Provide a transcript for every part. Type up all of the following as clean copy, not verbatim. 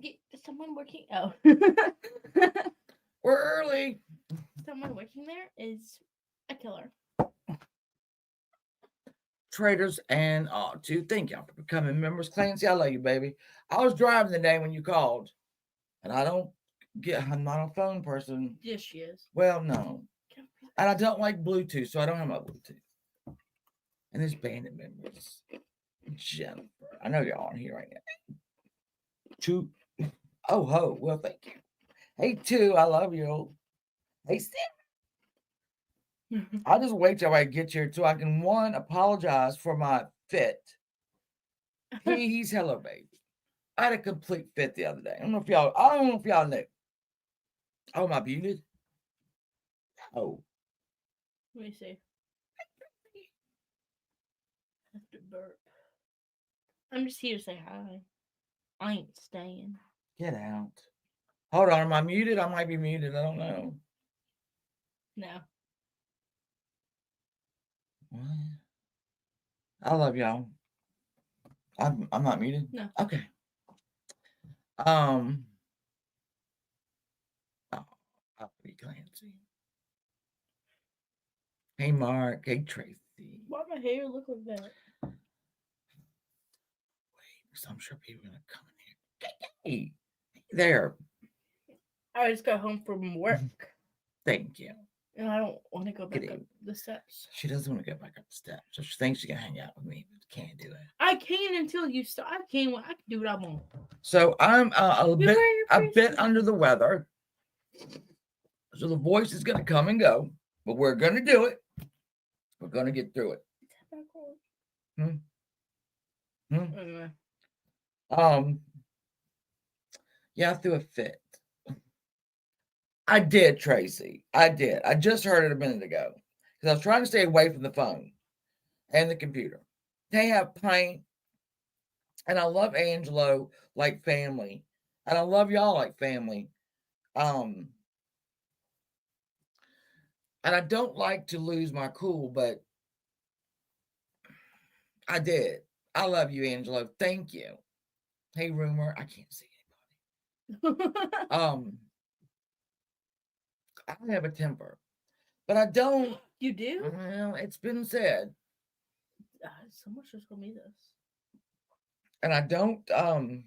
Is someone working? Oh. We're early. Someone working there is a killer. Traders and to thank y'all for becoming members. Clancy, I love you, baby. I was driving the day when you called, and I'm not a phone person. Yes, she is. Well, no. And I don't like Bluetooth, so I don't have my Bluetooth. And there's bandit members. Jennifer. I know y'all aren't here right now. Two. Oh, ho. Well, thank you. Hey, two. I love you. Hey, Sam. I'll just wait till I get here so I can, one, apologize for my fit. He's hello, baby. I had a complete fit the other day. I don't know if y'all knew. Oh, am I muted? Oh. Let me see. I have to burp. I'm just here to say hi. I ain't staying. Get out. Hold on, am I muted? I might be muted. I don't know. No. What? I love y'all. I'm not muted? No. Okay. Oh, I'll be Clancy. Hey, Mark. Hey, Tracy. Why my hair look like that? Wait, because I'm sure people are going to come in here. Hey, there. I just got home from work. Thank you. And I don't want to go back up the steps. She doesn't want to go back up the steps. So she thinks she can hang out with me, but can't do it. I can until you start. I can do what I want. So I'm a bit under the weather. So the voice is going to come and go, but we're going to do it. We're going to get through it. Anyway. Yeah, I threw a fit. I did, Tracy. I did. I just heard it a minute ago because I was trying to stay away from the phone and the computer. They have paint, and I love Angelo like family, and I love y'all like family. And I don't like to lose my cool, but I did. I love you, Angelo. Thank you. Hey, rumor. I can't see anybody. I have a temper, but I don't. You do? Well, it's been said. Someone should tell me this. And I don't. I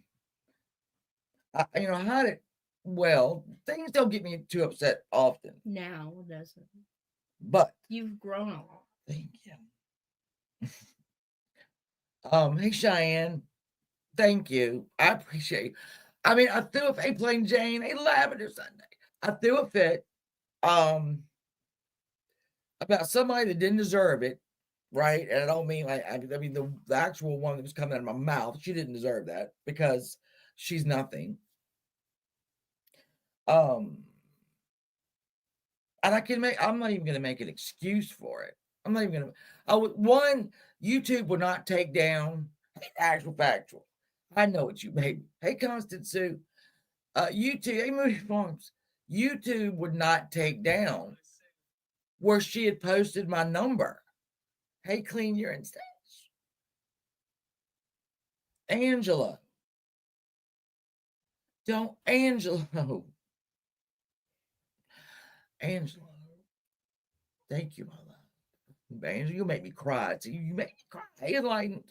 hide it well. Things don't get me too upset often. Now it doesn't. But you've grown a lot. Thank you. Hey Cheyenne, thank you. I appreciate you. I mean, I threw a fit. Hey, Plain Jane. Hey, Lavender Sunday. I threw a fit. About somebody that didn't deserve it, right? And I don't mean like I mean the actual one that was coming out of my mouth. She didn't deserve that because she's nothing. And I'm not even gonna make an excuse for it. I'm not even gonna YouTube will not take down actual factual. I know it's you, baby. Hey, Constant Sue. YouTube, hey Moody Farms. YouTube would not take down where she had posted my number. Hey, clean urine stash. Angela. Don't Angelo. Angela. Thank you, my love. Angela, you make me cry. See, you make me cry. Hey, Enlightened.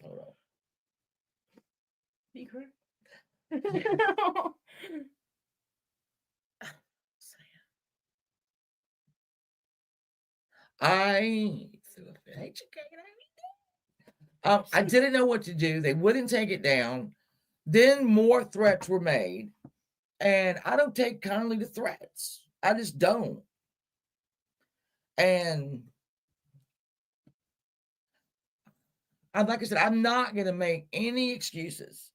Hold on. Be correct. I didn't know what to do. They wouldn't take it down. Then more threats were made. And I don't take kindly to threats. I just don't. And like I said, I'm not going to make any excuses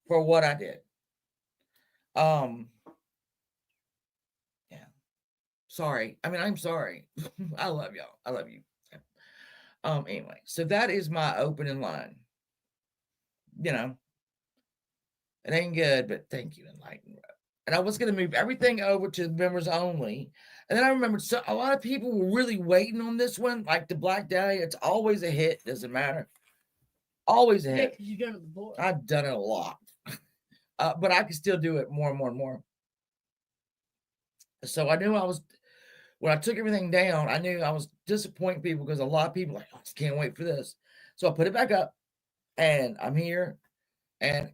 for what I did. Yeah. Sorry. I mean, I'm sorry. I love y'all. I love you. Anyway, so that is my opening line. You know, it ain't good, but thank you, Enlightened. And I was going to move everything over to members only. And then I remembered a lot of people were really waiting on this one, like the Black Dahlia. It's always a hit, doesn't matter. Always Yeah, ahead. because you've done it before. I've done it a lot. But I can still do it more and more and more. So I knew when I took everything down, I knew I was disappointing people because a lot of people like, I just can't wait for this. So I put it back up and I'm here and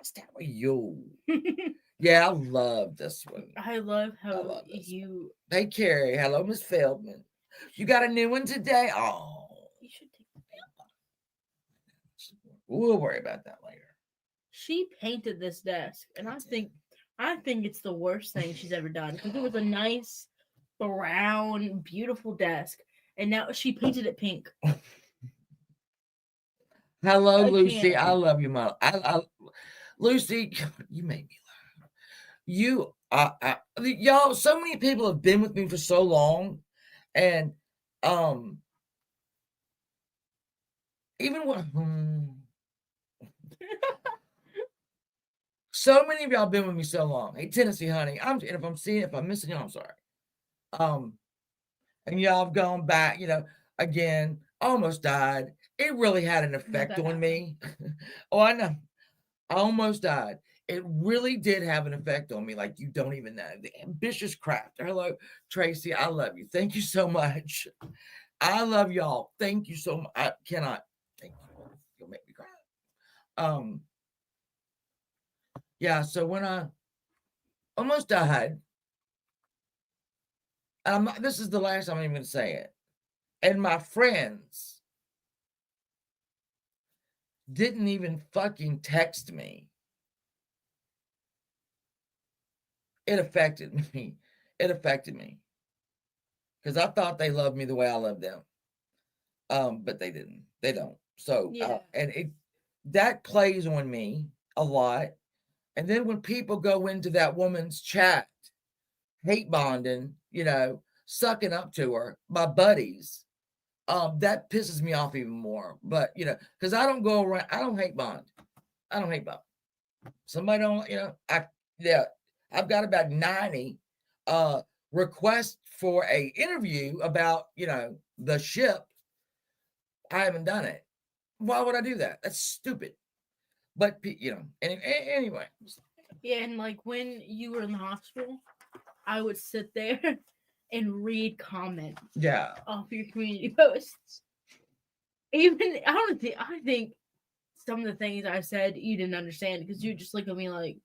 start with you. Yeah, I love this one. I love how love this you. Hey, Carrie. Hello, Miss Feldman. You got a new one today? Oh. You should take the We'll worry about that later. She painted this desk, and I think it's the worst thing she's ever done because it was a nice brown, beautiful desk, and now she painted it pink. Hello, Lucy. I love you, Mom. Lucy, you made me laugh. Y'all. So many people have been with me for so long, and even when so many of y'all been with me so long. Hey, Tennessee, honey. And if I'm missing you, I'm sorry. And y'all have gone back. Again, almost died. It really had an effect on me. Oh, I know. I almost died. It really did have an effect on me, like you don't even know. The ambitious craft. Hello, Tracy. I love you. Thank you so much. I love y'all. Thank you so much. I cannot. Thank you. You'll make me cry. Yeah. So when I almost died, this is the last time I'm even going to say it. And my friends didn't even fucking text me. It affected me. It affected me. Because I thought they loved me the way I loved them. But they didn't. They don't. So, that plays on me a lot. And then when people go into that woman's chat, hate bonding, sucking up to her, my buddies, that pisses me off even more. But, because I don't go around, I don't hate bond. I don't hate bond. Somebody don't, I've got about 90 requests for a interview about, the ship. I haven't done it. Why would I do that? That's stupid. But, anyway. Yeah, and like when you were in the hospital, I would sit there and read comments. Yeah. Off your community posts. Even I think some of the things I said you didn't understand because you just look at me like.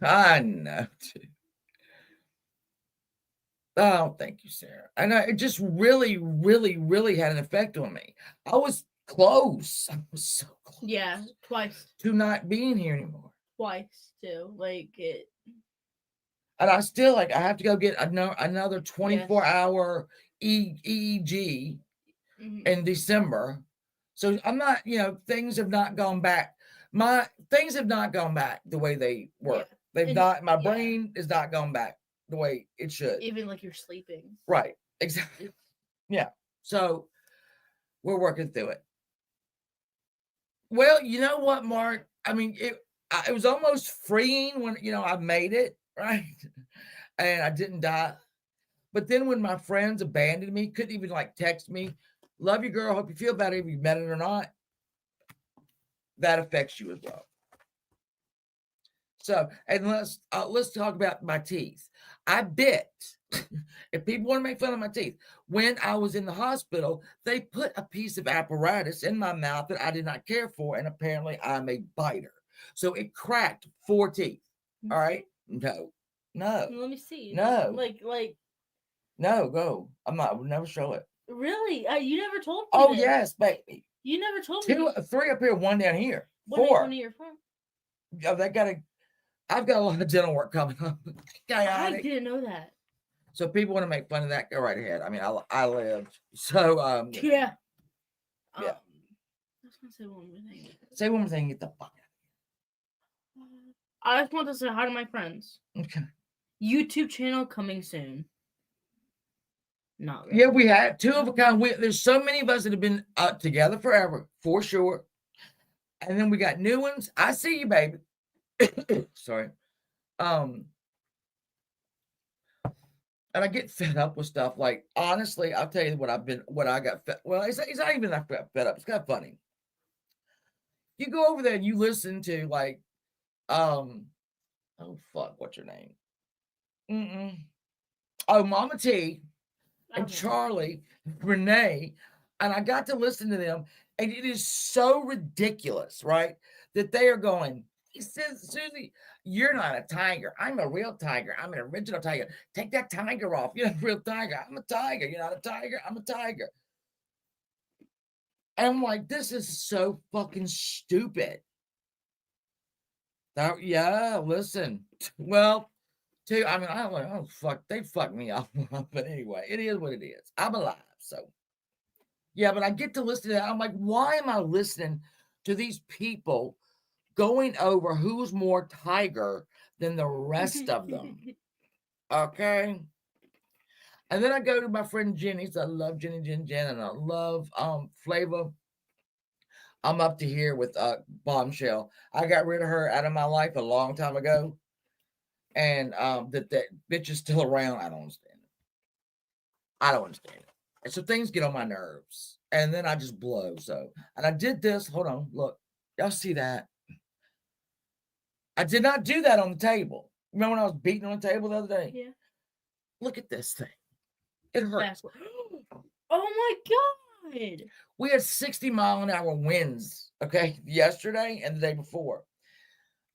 I know. Oh, thank you, Sarah. And it just really, really, really had an effect on me. I was close. I was so close. Yeah, twice. To not being here anymore. Twice, too. Like, it. And I still, I have to go get another 24-hour EEG in December. So I'm not, things have not gone back. Things have not gone back the way they were. Yeah. They've not, my brain is not gone back the way it should. Even like you're sleeping. Right. Exactly. Yeah. So we're working through it. Well, you know what, Mark? I mean, it was almost freeing when, I made it, right? And I didn't die. But then when my friends abandoned me, couldn't even text me, love you, girl, hope you feel better if you met it or not. That affects you as well. So, and let's talk about my teeth. I bet if people want to make fun of my teeth, when I was in the hospital, they put a piece of apparatus in my mouth that I did not care for, and apparently I'm a biter. So it cracked 4 teeth. All right? No. Let me see. No. Like. No, go. I would never show it. Really? You never told me. Oh, yes, baby. You never told me. 3 up here, 1 down here. What 4. One of your friends? Oh, I've got a lot of dental work coming up. I didn't know that. So people want to make fun of that, go right ahead. I mean, I lived. So yeah. Yeah. I was gonna say one more thing. Say one more thing, get the fuck out. I just want to say hi to my friends. Okay. YouTube channel coming soon. Not really. Yeah, we had 2 of a kind. There's so many of us that have been together forever, for sure. And then we got new ones. I see you, baby. Sorry. And I get fed up with stuff. Like, honestly, I'll tell you what I got fed. Well, it's not even that fed up. It's kind of funny. You go over there and you listen to like, um, oh fuck, what's her name? Mm-mm. Oh, Mama T and Okay. Charlie, Renee, and I got to listen to them, and it is so ridiculous, right? That they are going, he says, Susie, you're not a tiger. I'm a real tiger. I'm an original tiger. Take that tiger off. You're not a real tiger. I'm a tiger. You're not a tiger. I'm a tiger. And I'm like, this is so fucking stupid. Yeah, listen. Well, too, I mean, I'm like, oh fuck, they fucked me up. But anyway, it is what it is. I'm alive. So yeah, but I get to listen to that. I'm like, why am I listening to these people going over who's more tiger than the rest of them? Okay. And then I go to my friend Jenny's. I love Jenny Jen, and I love Flavor. I'm up to here with Bombshell. I got rid of her out of my life a long time ago. And that bitch is still around. I don't understand it. I don't understand it. And so things get on my nerves. And then I just blow. So, and I did this. Hold on. Look. Y'all see that? I did not do that on the table. Remember when I was beating on the table the other day? Yeah. Look at this thing. It hurts. Oh my God. We had 60-mile-an-hour winds, okay, yesterday and the day before.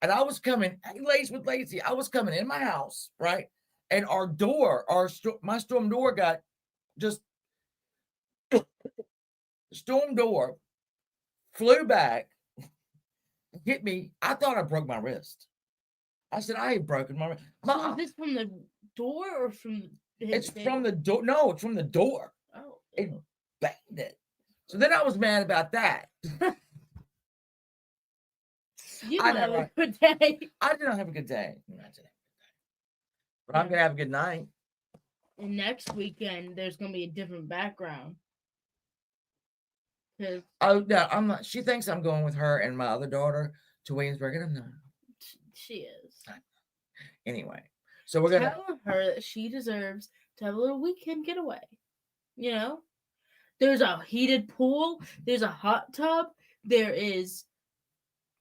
And I was coming, laced with Lacey, I was coming in my house, right? And our door, my storm door got just, storm door flew back, hit me. I thought I broke my wrist. I said, I ain't broken my wrist. So is this from the door or from It's from the door. No, it's from the door. Oh. It banged it. So then I was mad about that. You didn't have a good day. I did not have a good day. But I'm going to have a good night. And next weekend, there's going to be a different background. Oh, no, I'm not. She thinks I'm going with her and my other daughter to Williamsburg, and I'm not. She is. Anyway, so we're going to tell her that she deserves to have a little weekend getaway. You know? There's a heated pool. There's a hot tub. There is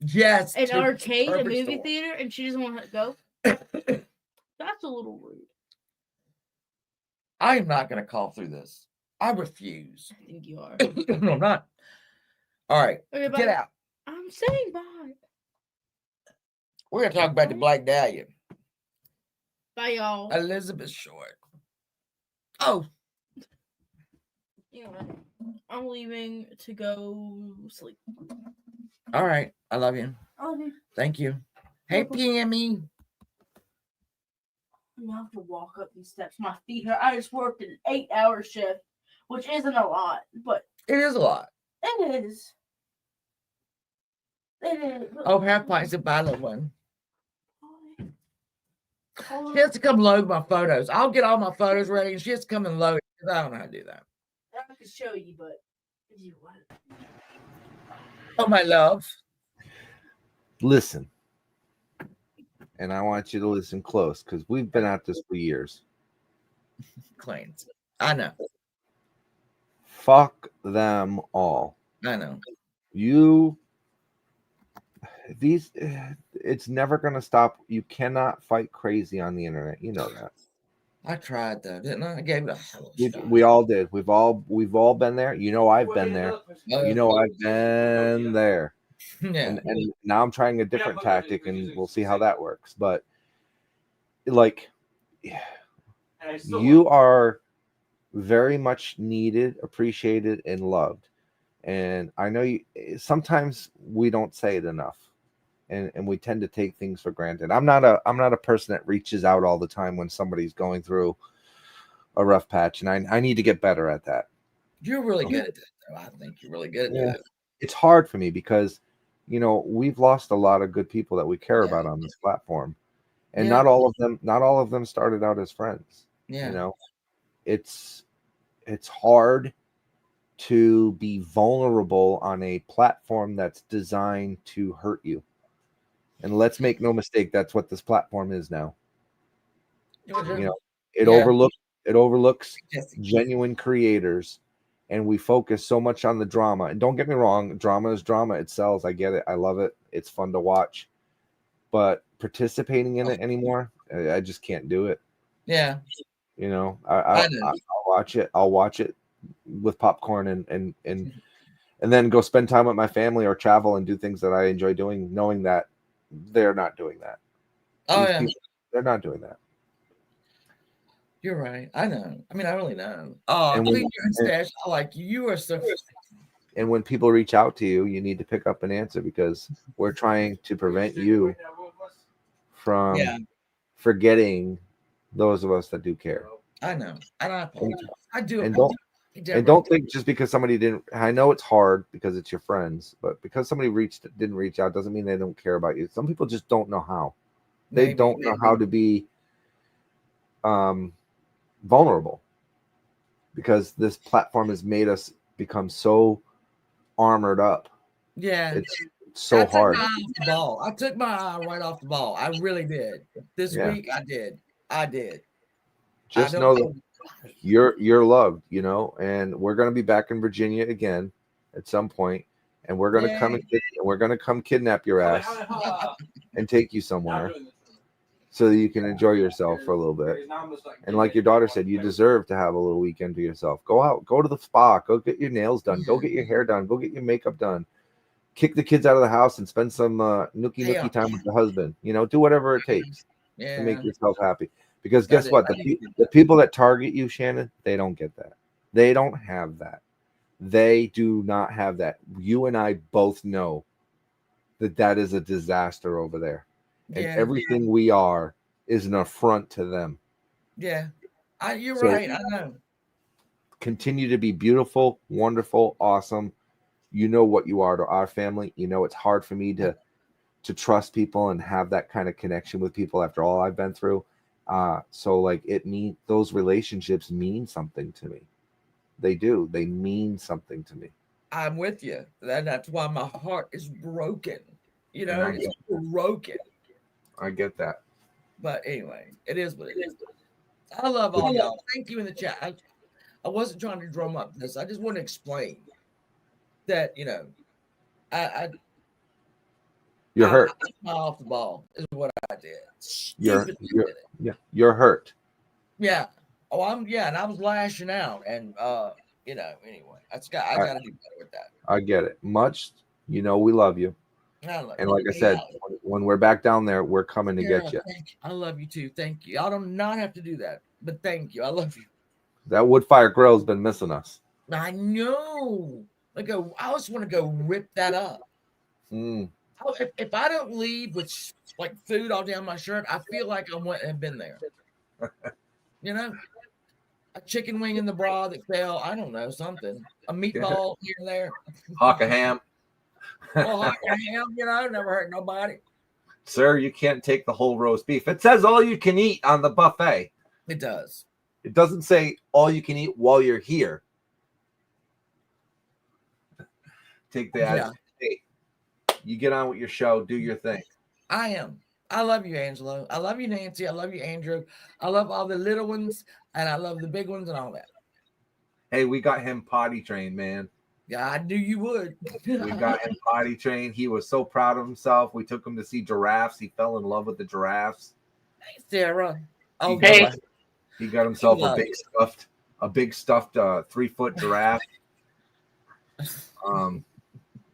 an arcade, a movie theater, and she doesn't want to go. That's a little rude. I am not going to call through this. I refuse. I think you are. No, I'm not. All right. Okay, get out. I'm saying bye. We're going to talk about the Black Dahlia. Bye, y'all. Elizabeth Short. Oh. Anyway, I'm leaving to go sleep. All right. I love you. I love you. Thank you. Hey, Pammy. I have to walk up these steps. My feet hurt. I just worked an 8-hour shift, which isn't a lot, but it is a lot. It is. It is. Oh, half pints of bottle one. She has to come load my photos. I'll get all my photos ready, and she has to come and load it because I don't know how to do that. I could show you, but if you want. Oh, my love. Listen. And I want you to listen close because we've been at this for years. Claims. I know. Fuck them all. I know. It's never going to stop. You cannot fight crazy on the internet. You know that. I tried though, didn't I? I gave it a hell of a shot. We all did. We've all been there. You know, I've been there. You know, I've been there. Yeah. And now I'm trying a different tactic, and we'll see how that works. But like, you are very much needed, appreciated, and loved. And I know sometimes we don't say it enough, and we tend to take things for granted. I'm not a person that reaches out all the time when somebody's going through a rough patch, and I need to get better at that. You're really good at that, though. I think you're really good at that. It's hard for me because, you know, we've lost a lot of good people that we care about on this platform, and not all of them started out as friends. Yeah. You know, it's hard to be vulnerable on a platform that's designed to hurt you. And let's make no mistake, that's what this platform is now. You know, it overlooks genuine creators and we focus so much on the drama. And don't get me wrong, drama is drama. It sells. I get it. I love it. It's fun to watch. But participating in it anymore, I just can't do it. Yeah. You know, I know. I'll watch it. I'll watch it with popcorn and then go spend time with my family or travel and do things that I enjoy doing, knowing that they're not doing that. Oh, These yeah. people, they're not doing that. You're right. I know. I mean, I really know. Oh, And clean your stash. I like you. You are so. And when people reach out to you, you need to pick up and answer, because we're trying to prevent you from forgetting those of us that do care. I know. And I apologize. I do. And don't think just because somebody didn't. I know it's hard because it's your friends, but because somebody didn't reach out doesn't mean they don't care about you. Some people just don't know how. They don't know how to be vulnerable, because this platform has made us become so armored up. Yeah, it's so hard. I took my eye right off the ball. I really did. This week, I did. Just know that you're loved, you know, and we're gonna be back in Virginia again at some point, and we're gonna come kidnap your ass and take you somewhere so that you can enjoy yourself for a little bit. And like your daughter said, you deserve to have a little weekend to yourself. Go out, go to the spa, go get your nails done, go get your hair done, go get your makeup done. Kick the kids out of the house and spend some nookie time with the husband. You know, do whatever it takes to make yourself happy. Because guess what? The people that target you, Shannon, they don't get that. They don't have that. They do not have that. You and I both know that is a disaster over there. And everything we are is an affront to them. Yeah. You're right. I know. Continue to be beautiful, wonderful, awesome. You know what you are to our family. You know it's hard for me to trust people and have that kind of connection with people after all I've been through. So like those relationships mean something to me. They do. They mean something to me. I'm with you. That's why my heart is broken. You know, it's broken. I get that. But anyway, it is what it is. I love all y'all. Thank you in the chat. I wasn't trying to drum up this. I just want to explain that, you know, you're hurt. I smile off the ball is what I did. You're hurt. Yeah. Oh, and I was lashing out, and you know, anyway, I gotta do better with that. I get it. You know, we love you. And like I said, when we're back down there, we're coming to get you. I love you too. Thank you. I do not have to do that, but thank you. I love you. That wood-fire grill's been missing us. I know. I just want to go rip that up. If I don't leave with like food all down my shirt, I feel like I went and been there. You know, a chicken wing in the bra that fell. I don't know, something. A meatball here and there. Hawk a ham. Well, hawk a ham, you know, never hurt nobody. Sir, you can't take the whole roast beef. It says all you can eat on the buffet. It does. It doesn't say all you can eat while you're here. Take that. Yeah. Hey, you get on with your show. Do your thing. I am. I love you, Angelo. I love you, Nancy. I love you, Andrew. I love all the little ones, and I love the big ones and all that. Hey, we got him potty trained, man. Yeah, I knew you would. We got him potty trained. He was so proud of himself. We took him to see giraffes. He fell in love with the giraffes. Hey, Sarah. Oh, hey. He got himself a big stuffed 3-foot giraffe.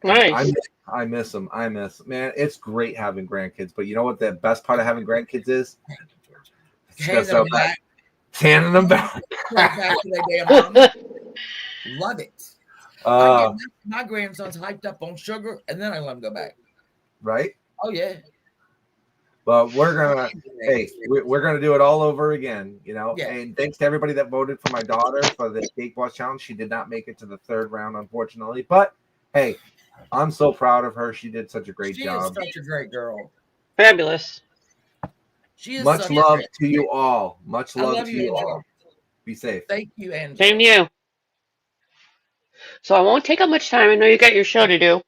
Nice. I miss him. Man, it's great having grandkids, but you know what the best part of having grandkids is? Handing them back. Love it. I get my grandsons hyped up on sugar, and then I let them go back. Right? Oh yeah. But we're gonna do it all over again, you know. Yeah. And thanks to everybody that voted for my daughter for the Cake Boss Challenge. She did not make it to the 3rd round, unfortunately. But hey, I'm so proud of her. She did such a great job. She is such a great girl. Fabulous. She is much love to you all. Much love to you all. Be safe. Thank you, Angela. Same to you. So I won't take up much time. I know you got your show to do.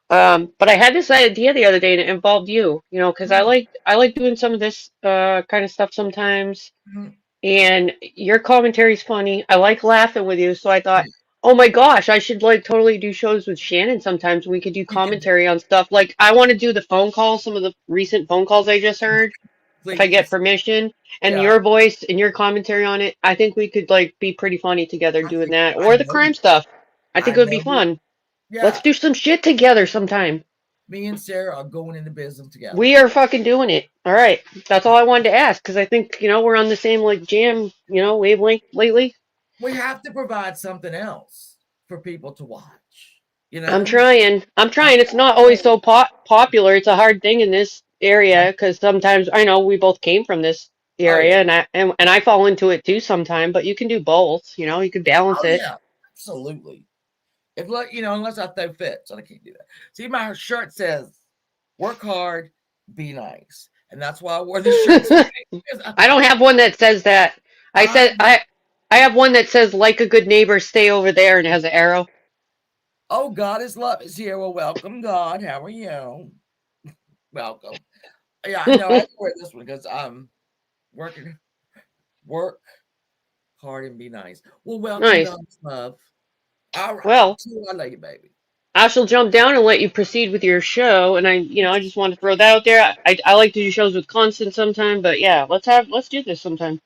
But I had this idea the other day, and it involved you. You know, because I like doing some of this kind of stuff sometimes. And your commentary's funny. I like laughing with you, so I thought, Oh my gosh, I should like totally do shows with Shannon sometimes. We could do We can commentary on stuff. Like I want to do the phone calls, some of the recent phone calls I just heard, if I get please. permission, and Yeah, your voice and your commentary on it. I think we could like be pretty funny together doing that. I Or the know, crime stuff. I think I it would be know. fun. Let's Yeah, do some shit together sometime. me and Sarah are going into business together. We are fucking doing it. All right. That's all I wanted to ask because I think, we're on the same like jam, wavelength lately. We have to provide something else for people to watch. You I'm know, trying. I'm I, trying. It's not always so popular. It's a hard thing in this I, area because sometimes I know we both came from this oh yeah, area and I fall into it too sometime, but you can do both, you can balance oh it. yeah, absolutely. If unless I throw fits, I can't do that. See, my shirt says "Work hard, be nice," and that's why I wore this shirt today. I don't have one that says that. I I said I have one that says like a good neighbor, stay over there and it has an arrow. Oh, God is love is here. Well, welcome, God. How are you? Welcome. Yeah, no, I have to wear this one because I'm work hard and be nice. Well, welcome, Nice. God's love. All right. Well, I love you, baby. I shall jump down and let you proceed with your show. And I just want to throw that out there. I like to do shows with Constance sometime, but yeah, let's do this sometime.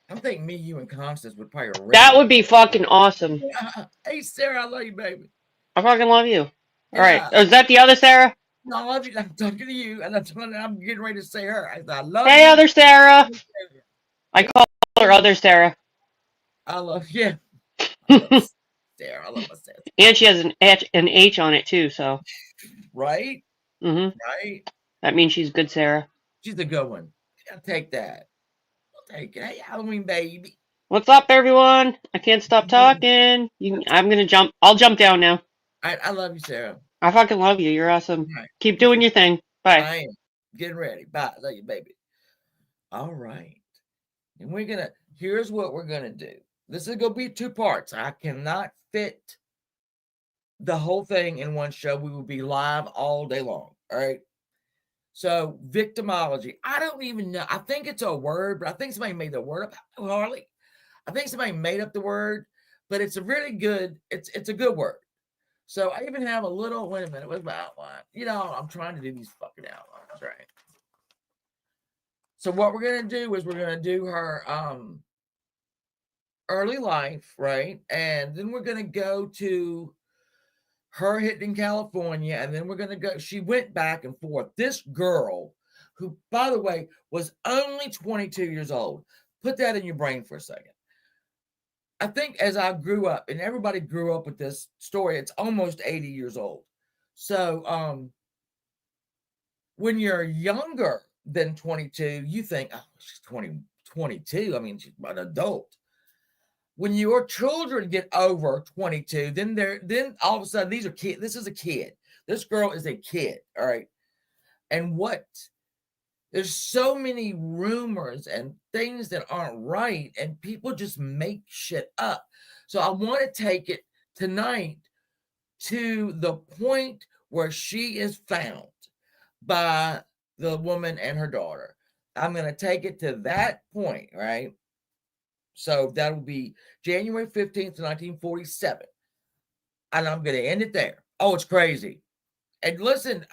I'm thinking me, you, and Constance would probably rip That it. would be fucking awesome. Yeah. Hey, Sarah, I love you, baby. I fucking love you. All right. Yeah. Is that the other Sarah? No, I love you. I'm talking to you, and I'm getting ready to say her. I love Hey, you. other Sarah. I Hey, call her other Sarah. I love you. I love Sarah. I love my Sarah. And she has an H on it too, so. Right? Mm-hmm. Right? That means she's good Sarah. She's a good one. I'll take that. I'll take it. Hey, Halloween baby. What's up, everyone? I can't stop talking. I'm gonna jump. I'll jump down now. I love you, Sarah. I fucking love you. You're awesome. All right. Keep doing your thing. Bye. I am getting ready. Bye. Love you, baby. All right. And here's what we're gonna do. This is gonna be 2 parts. I cannot fit the whole thing in one show. We will be live all day long. All right. So victimology. I don't even know. I think it's a word, but I think somebody made the word up. Harley. I think somebody made up the word, but it's a really good, it's a good word. So I even have a little, wait a minute, where's my outline? I'm trying to do these fucking outlines, right? So what we're gonna do is we're gonna do her early life, right? And then we're gonna go to her hitting California, and then we're gonna go. She went back and forth. This girl, who, by the way, was only 22 years old. Put that in your brain for a second. I think as I grew up, and everybody grew up with this story, it's almost 80 years old. So when you're younger than 22, you think, oh, she's 22. I mean, she's an adult. When your children get over 22, then all of a sudden these are kids. This is a kid. This girl is a kid. All right. And there's so many rumors and things that aren't right, and people just make shit up. So I want to take it tonight to the point where she is found by the woman and her daughter. I'm going to take it to that point, right? So that will be January 15th, 1947. And I'm going to end it there. Oh, it's crazy. And listen,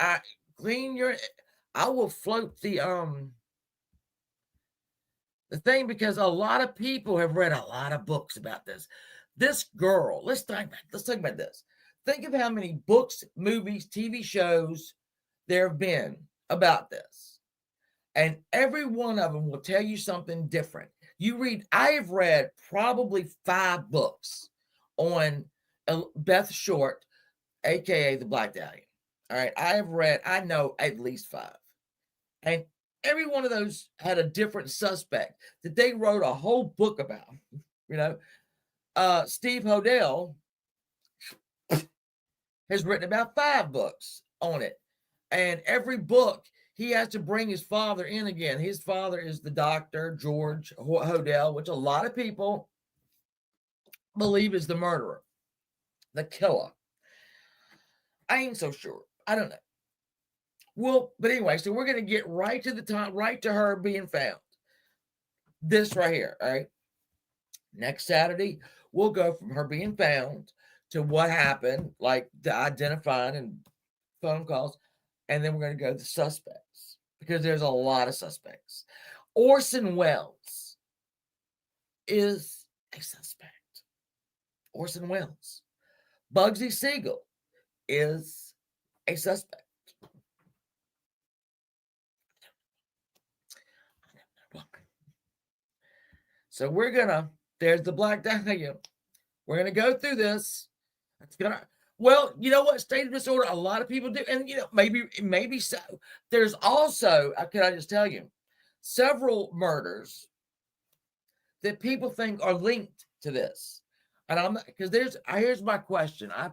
I will float the thing, because a lot of people have read a lot of books about this. This girl, let's talk about this. Think of how many books, movies, TV shows there have been about this. And every one of them will tell you something different. I have read probably 5 books on Beth Short, aka the Black Dahlia. All right. I know at least 5. And every one of those had a different suspect that they wrote a whole book about. Steve Hodel has written about 5 books on it. And every book, he has to bring his father in again. His father is the doctor, George Hodel, which a lot of people believe is the murderer, the killer. I ain't so sure. I don't know. Well, but anyway, so we're going to get right to the time, right to her being found. This right here, all right? Next Saturday, we'll go from her being found to what happened, like the identifying and phone calls, and then we're going to go to the suspects because there's a lot of suspects. Orson Welles is a suspect. Orson Welles. Bugsy Siegel is a suspect. So we're gonna, there's the Black Dahlia. We're gonna go through this. It's gonna, well, you know what? State of disorder, a lot of people do, and maybe so. There's also, can I just tell you, several murders that people think are linked to this. And I'm not, because here's my question. I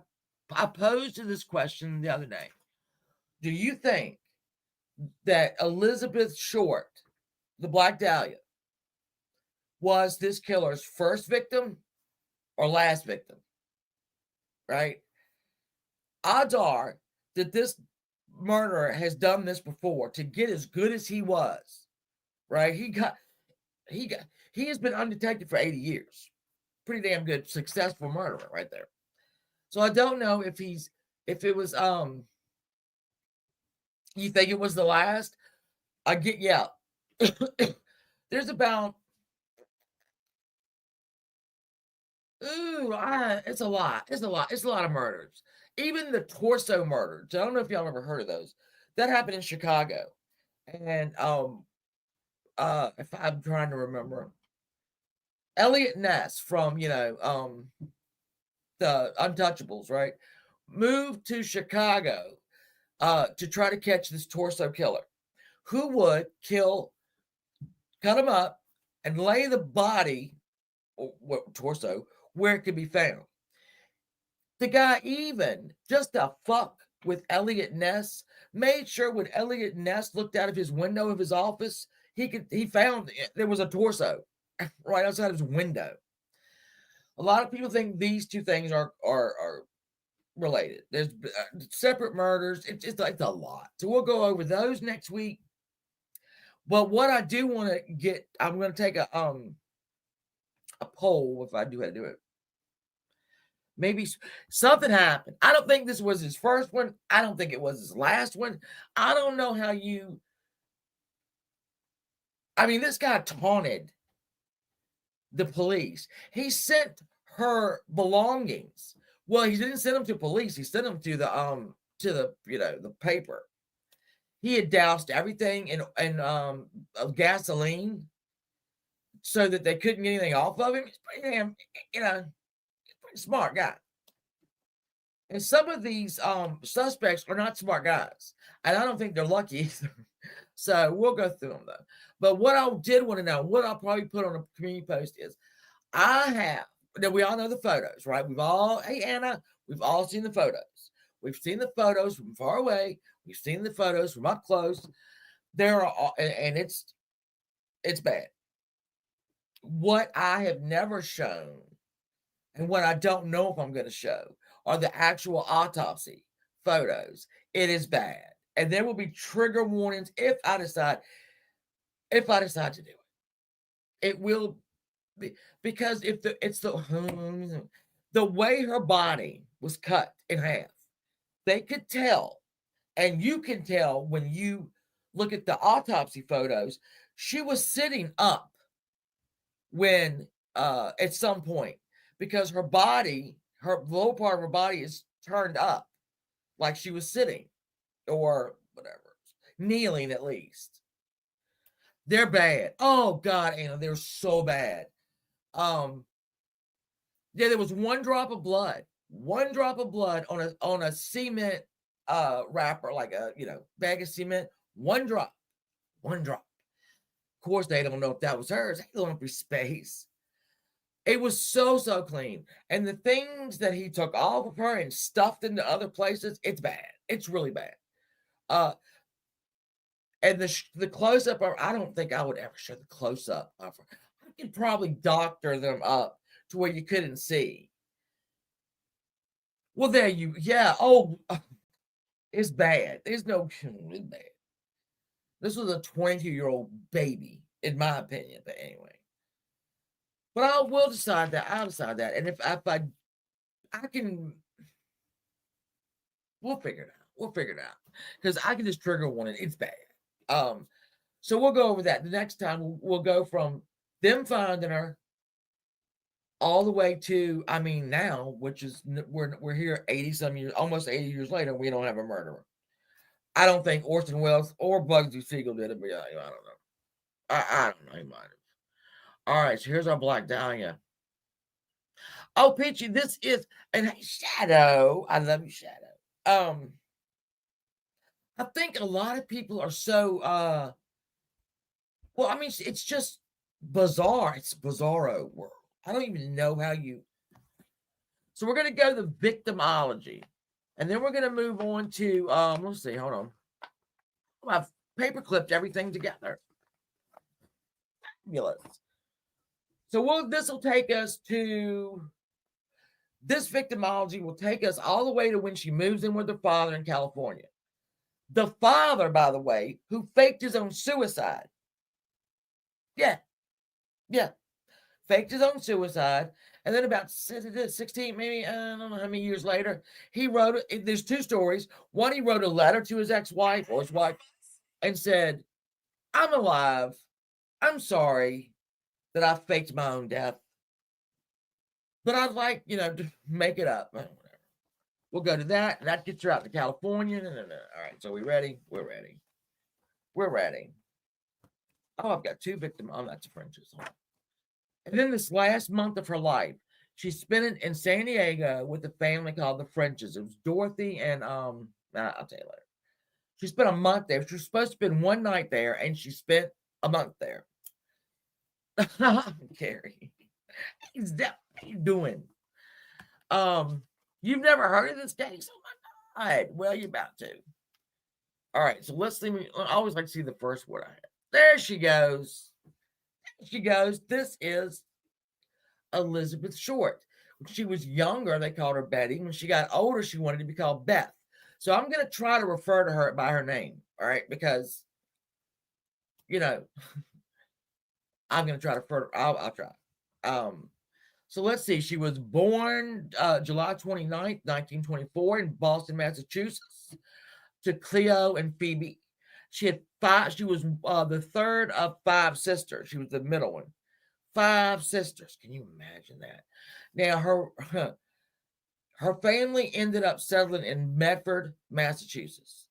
posed this question the other day. Do you think that Elizabeth Short, the Black Dahlia, was this killer's first victim or last victim? Right? Odds are that this murderer has done this before to get as good as he was. Right? He has been undetected for 80 years. Pretty damn good, successful murderer right there. So I don't know if it was you think it was the last? There's about it's a lot. It's a lot of murders. Even the torso murders. I don't know if y'all ever heard of those. That happened in Chicago. And if I'm trying to remember, Elliot Ness from the Untouchables, right? Moved to Chicago to try to catch this torso killer who would cut him up and lay the body or torso where it could be found. The guy, even just to fuck with Elliot Ness, made sure when Elliot Ness looked out of his window of his office, he found there was a torso right outside his window. A lot of people think these two things are related. There's separate murders. It's like a lot. So we'll go over those next week. But what I do want to get, I'm going to take a poll if I do how to do it. Maybe something happened. I don't think this was his first one. I don't think it was his last one. I don't know how this guy taunted the police. He sent her belongings. Well, he didn't send them to police. He sent them to the paper. He had doused everything in gasoline so that they couldn't get anything off of him. He's pretty smart guy. And some of these suspects are not smart guys. And I don't think they're lucky either. So we'll go through them though. But what I did want to know, what I'll probably put on a community post is, we all know the photos, right? Hey Anna, we've all seen the photos. We've seen the photos from far away. We've seen the photos from up close. And it's bad. What I have never shown, and what I don't know if I'm going to show, are the actual autopsy photos. It is bad. And there will be trigger warnings if I decide to do it. It will be, because it's the way her body was cut in half. They could tell, and you can tell when you look at the autopsy photos, she was sitting up when at some point, because her lower part of her body is turned up like she was sitting or whatever, kneeling at least. They're bad. Oh God, Anna, they're so bad. There was one drop of blood on a cement wrapper, like a bag of cement. One drop. Of course, they don't know if that was hers. They don't be space. It was so clean. And the things that he took off of her and stuffed into other places, it's bad. It's really bad. And the close-up, I don't think I would ever show the close-up of her. I could probably doctor them up to where you couldn't see. Well, it's bad. It's bad. This was a 22-year-old baby, in my opinion, but anyway. But I'll decide that. And if we'll figure it out. We'll figure it out. Because I can just trigger one and it's bad. So we'll go over that. The next time we'll go from them finding her all the way to, I mean, now, which is we're here 80 some years, almost 80 years later, we don't have a murderer. I don't think Orson Welles or Bugsy Siegel did it, but I don't know. I don't know. He might have. All right, so here's our Black Dahlia. Oh, Peachy, this is, and hey, Shadow. I love you, Shadow. I think a lot of people are so well, I mean, it's just bizarre. It's bizarro world. I don't even know how you. So we're gonna go to victimology, and then we're gonna move on to let's see, hold on. I've paper clipped everything together. Fabulous. So this will take us to this victimology will take us all the way to when she moves in with her father in California. The father, by the way, who faked his own suicide. Yeah. Faked his own suicide. And then about 16, maybe, I don't know how many years later, he wrote, there's two stories. One, he wrote a letter to his ex-wife or his wife and said, I'm alive. I'm sorry that I faked my own death. But I'd like, to make it up. Whatever. We'll go to that. That gets her out to California. No. All right, so we ready? We're ready. We're ready. Oh, I've got two victims. Oh, that's the French's. And then this last month of her life, she spent it in San Diego with a family called the Frenches. It was Dorothy and I'll tell you later. She spent a month there. She was supposed to spend one night there, and she spent a month there. Carrie, what are you doing? You've never heard of this case? Oh my God! Well, you're about to. All right, so let's see. I always like to see the first word I have. There she goes. She goes. This is Elizabeth Short. When she was younger, they called her Betty. When she got older, she wanted to be called Beth. So I'm going to try to refer to her by her name, all right? Because, I'm going to try to refer to I'll try. So let's see. She was born July 29th, 1924 in Boston, Massachusetts, to Cleo and Phoebe. She had five. She was the third of five sisters. She was the middle one. 5 sisters. Can you imagine that? Now, her family ended up settling in Medford, Massachusetts.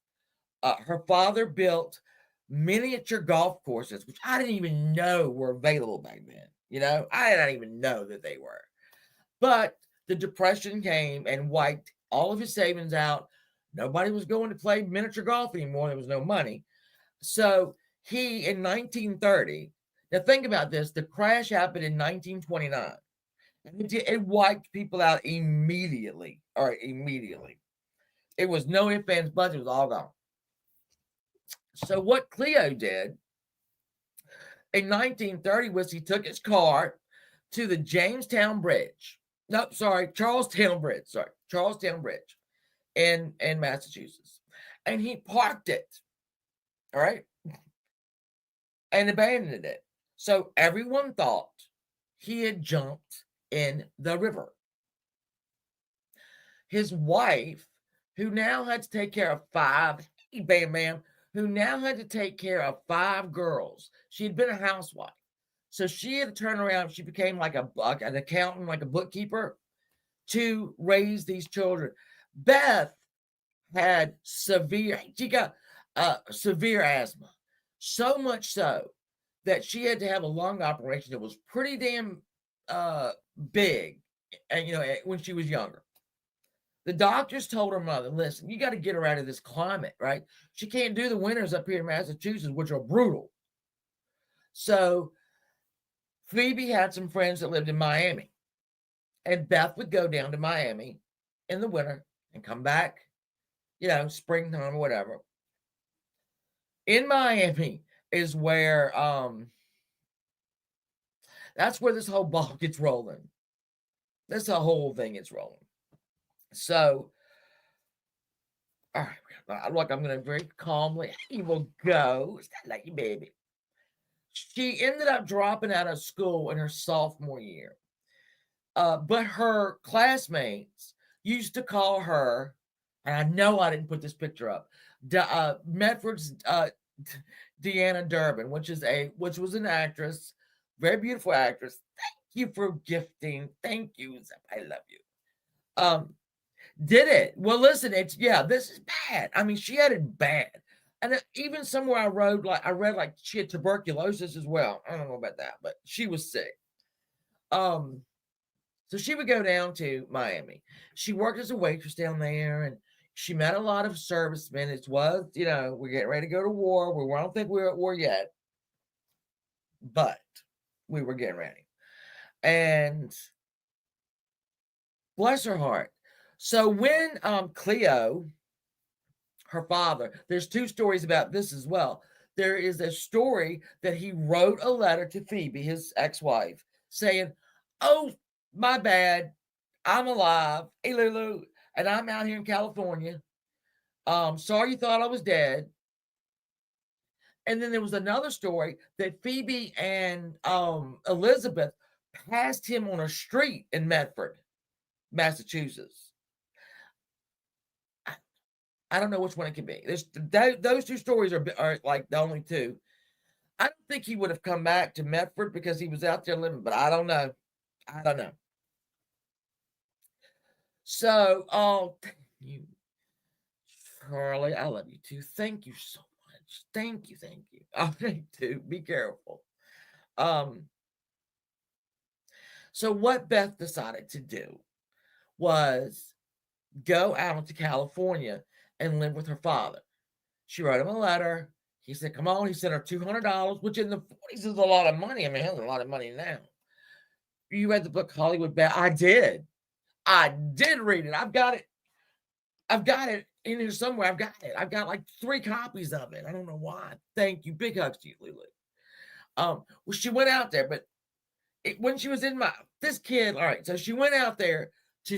Her father built miniature golf courses, which I didn't even know were available back then. I didn't even know that they were. But the Depression came and wiped all of his savings out. Nobody was going to play miniature golf anymore. There was no money. So he, in 1930, now think about this, the crash happened in 1929. And it wiped people out immediately. All right, immediately. It was no ifs, ands, buts. It was all gone. So what Cleo did in 1930 was he took his car to the Charlestown Bridge. Charlestown Bridge in Massachusetts. And he parked it. All right. And abandoned it. So everyone thought he had jumped in the river. His wife, who now had to take care of 5, who now had to take care of 5 girls. She had been a housewife. So she had to turn around. She became like an accountant, like a bookkeeper, to raise these children. Beth had severe asthma. So much so that she had to have a lung operation that was pretty damn big, and when she was younger. The doctors told her mother, listen, you got to get her out of this climate, right? She can't do the winters up here in Massachusetts, which are brutal. So Phoebe had some friends that lived in Miami. And Beth would go down to Miami in the winter and come back, springtime or whatever. In Miami is where, that's where this whole ball gets rolling. This whole thing gets rolling. So, all right, look, I'm going to very calmly, he will go. It's not like you, baby. She ended up dropping out of school in her sophomore year. But her classmates used to call her, and I know I didn't put this picture up, Medford's Deanna Durbin, which was an actress, very beautiful actress. Thank you for gifting. Thank you. I love you. Did it. Well, listen, this is bad. I mean, she had it bad. And even somewhere I read like she had tuberculosis as well. I don't know about that, but she was sick. So she would go down to Miami. She worked as a waitress down there, and she met a lot of servicemen. It was, we're getting ready to go to war. I don't think we're at war yet, but we were getting ready. And bless her heart. So when Cleo, her father, there's two stories about this as well. There is a story that he wrote a letter to Phoebe, his ex-wife, saying, "Oh, my bad. I'm alive. Hey, Lulu. And I'm out here in California. Sorry you thought I was dead." And then there was another story that Phoebe and Elizabeth passed him on a street in Medford, Massachusetts. I don't know which one it could be. Those two stories are like the only two. I don't think he would have come back to Medford because he was out there living, but I don't know. So, thank you, Charlie. I love you too. Thank you so much. Thank you. I think too. Be careful. So what Beth decided to do was go out to California and live with her father. She wrote him a letter. He said, "Come on." He sent her $200, which in the 40s is a lot of money. I mean, it's a lot of money now. You read the book Hollywood Beth? I did read it. I've got it in here somewhere. I've got it. I've got like 3 copies of it. I don't know why. Thank you. Big hugs to you, Lulu. Well, she went out there, but when she was in this kid, all right, so she went out there to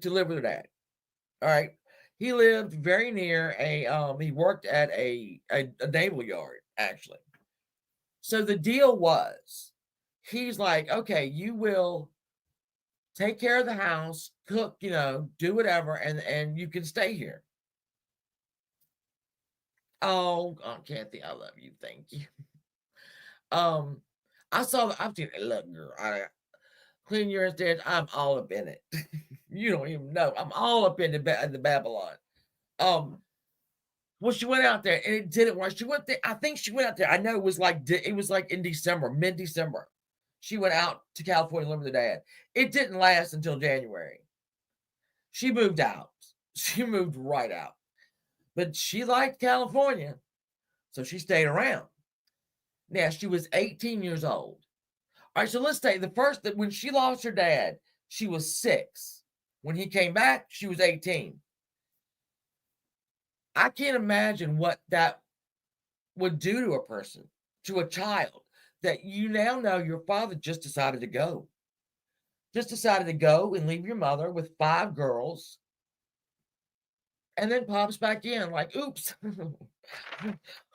live with her dad. All right. He lived very near he worked at a naval yard, actually. So the deal was, he's like, "Okay, you will take care of the house, cook, do whatever, and you can stay here." Oh, Kathy, I love you. Thank you. I've seen it. Look, girl, clean your stairs. I'm all up in it. You don't even know. I'm all up in the Babylon. Well, she went out there and it didn't work. She went there. I think she went out there. I know it was like in December, mid-December. She went out to California to live with her dad. It didn't last until January. She moved out. She moved right out. But she liked California, so she stayed around. Now, she was 18 years old. All right, so let's say when she lost her dad, she was 6. When he came back, she was 18. I can't imagine what that would do to a person, to a child, that you now know your father just decided to go. Just decided to go and leave your mother with 5 girls, and then pops back in like, oops.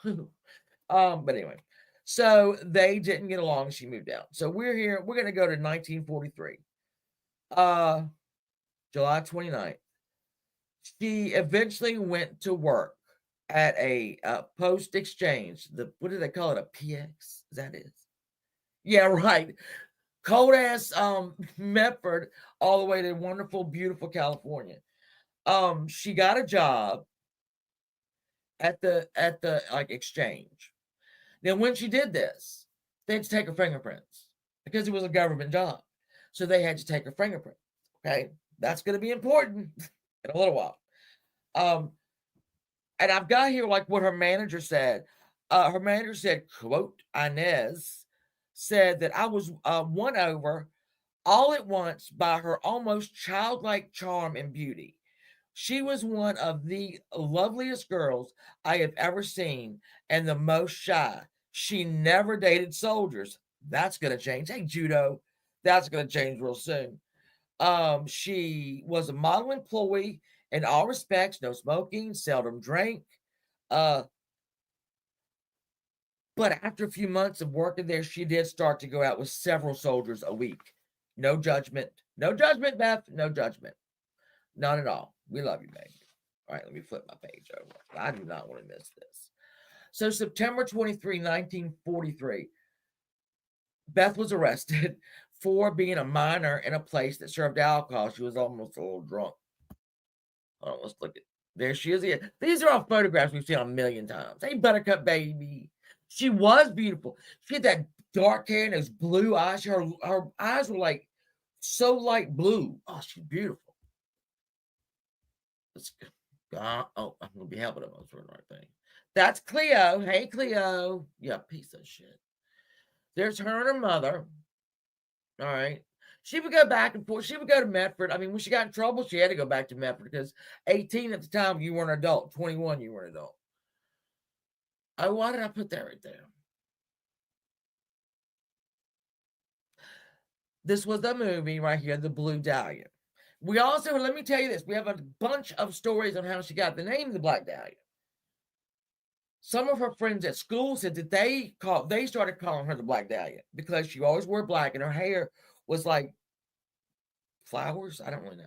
But anyway, so they didn't get along. She moved out. So we're here. We're going to go to 1943. July 29th. She eventually went to work at a post exchange. What do they call it? A PX? Is that it? Yeah, right. Cold ass Medford all the way to wonderful, beautiful California. She got a job at the like exchange. Now, when she did this, they had to take her fingerprints because it was a government job. So they had to take her fingerprints. Okay, that's going to be important in a little while. And I've got here like what her manager said. Her manager said, quote, Inez said that I was won over all at once by her almost childlike charm and beauty. She was one of the loveliest girls I have ever seen and the most shy. She never dated soldiers. That's going to change. Hey, Judo, that's going to change real soon. She was a model employee in all respects, no smoking, seldom drank. But after a few months of working there, she did start to go out with several soldiers a week. No judgment. No judgment, Beth. No judgment. Not at all. We love you, baby. All right, let me flip my page over. I do not want to miss this. So September 23, 1943, Beth was arrested for being a minor in a place that served alcohol. She was almost a little drunk. Hold on, let's look at. There she is again. These are all photographs we've seen a million times. Hey, Buttercup baby. She was beautiful. She had that dark hair and those blue eyes. Her eyes were like so light blue. Oh, she's beautiful. Let's go. Oh, I'm gonna be helping them. I was doing the right thing. That's Cleo. Hey, Cleo. Yeah, piece of shit. There's her and her mother. All right. She would go back and forth. She would go to Medford. I mean, when she got in trouble, she had to go back to Medford because 18 at the time, you were an adult. 21, you were an adult. Oh, why did I put that right there? This was the movie right here, The Blue Dahlia. We also, let me tell you this, we have a bunch of stories on how she got the name of the Black Dahlia. Some of her friends at school said that they started calling her the Black Dahlia because she always wore black and her hair was like flowers. I don't really know.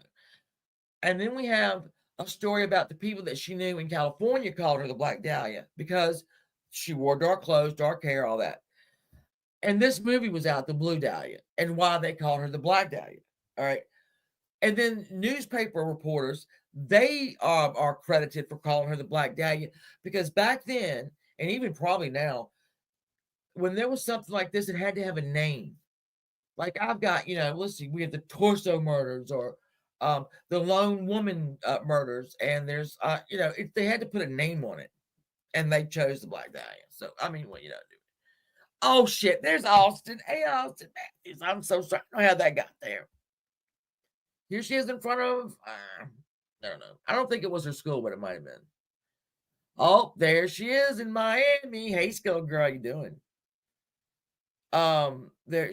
And then we have a story about the people that she knew in California called her the Black Dahlia because she wore dark clothes, dark hair, all that. And this movie was out, The Blue Dahlia, and why they called her the Black Dahlia. All right. And then newspaper reporters, they are credited for calling her the Black Dahlia because back then, and even probably now, when there was something like this, it had to have a name. Like I've got, let's see, we have the Torso murders or the Lone Woman murders, and there's, they had to put a name on it, and they chose the Black Dahlia. So, I mean, what you know, do. Oh, shit, there's Austin. Hey, Austin Matthews. I'm so sorry. I don't know how that got there. Here she is in front of, I don't know. I don't think it was her school, but it might have been. Oh, there she is in Miami. Hey, Skull Girl, how you doing?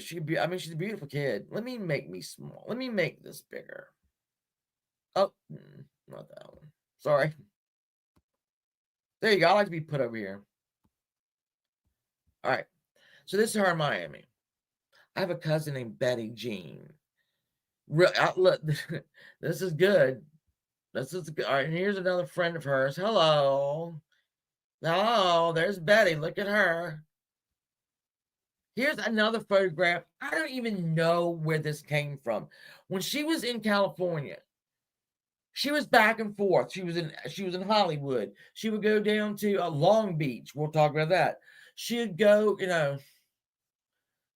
She's a beautiful kid. Let me make me small. Let me make this bigger. Oh, not that one. Sorry. There you go. I like to be put over here. All right. So this is her in Miami. I have a cousin named Betty Jean. Look, this is good. This is good. All right, and here's another friend of hers. Hello. Hello, there's Betty. Look at her. Here's another photograph. I don't even know where this came from. When she was in California, she was back and forth. She was in Hollywood. She would go down to Long Beach. We'll talk about that. She'd go,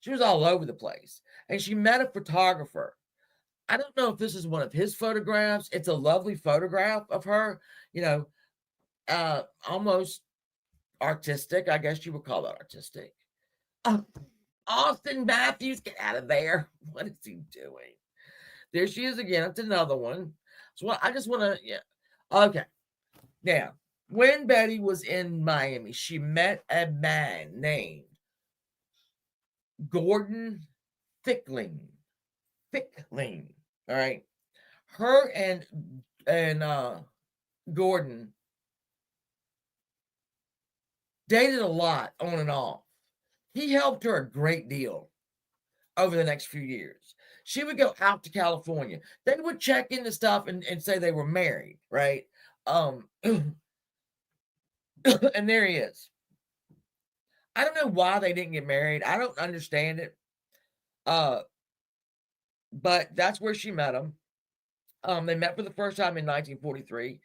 she was all over the place. And she met a photographer. I don't know if this is one of his photographs. It's a lovely photograph of her, almost artistic. I guess you would call that artistic. Austin Matthews, get out of there. What is he doing? There she is again. That's another one. So I just want to, yeah. Okay. Now, when Betty was in Miami, she met a man named Gordon Fickling. All right. Her and Gordon dated a lot on and off. He helped her a great deal over the next few years. She would go out to California. They would check into stuff and say they were married, right? And there he is. I don't know why they didn't get married. I don't understand it. But that's where she met him. They met for the first time in 1943.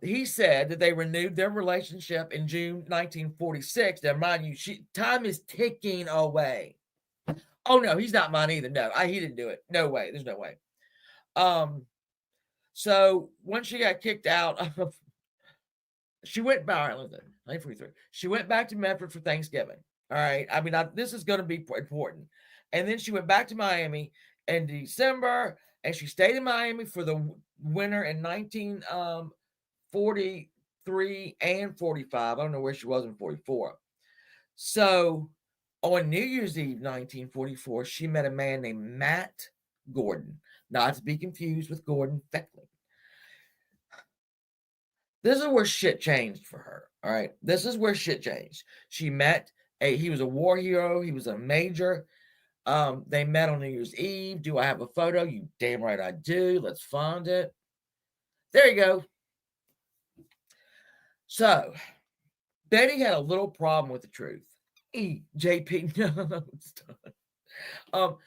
He said that they renewed their relationship in June 1946. Now, mind you, time is ticking away. Oh no, he's not mine either. No, he didn't do it. No way. There's no way. So once she got kicked out of, she went back. 1943. She went back to Medford for Thanksgiving. All right. I mean, this is going to be important. And then she went back to Miami in December, and she stayed in Miami for the winter in 1943 and 45. I don't know where she was in 44. So on New Year's Eve, 1944, she met a man named Matt Gordon, not to be confused with Gordon Fickling. This is where shit changed for her. All right. This is where shit changed. She met he was a war hero. He was a major. They met on New Year's Eve. Do I have a photo? You damn right I do. Let's find it. There you go. So, Betty had a little problem with the truth. JP, no, stop.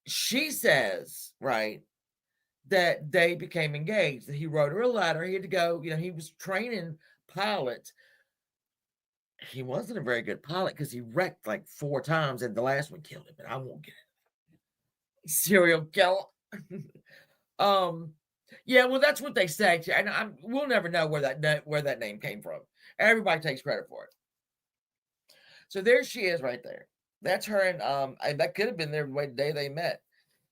She says, right, that they became engaged, that he wrote her a letter. He had to go, he was training pilots. He wasn't a very good pilot because he wrecked like 4 times and the last one killed him, but I won't get it. Serial killer. Yeah, well, that's what they say, and we'll never know where that name came from. Everybody takes credit for it. So there she is, right there. That's her, and that could have been there the day they met.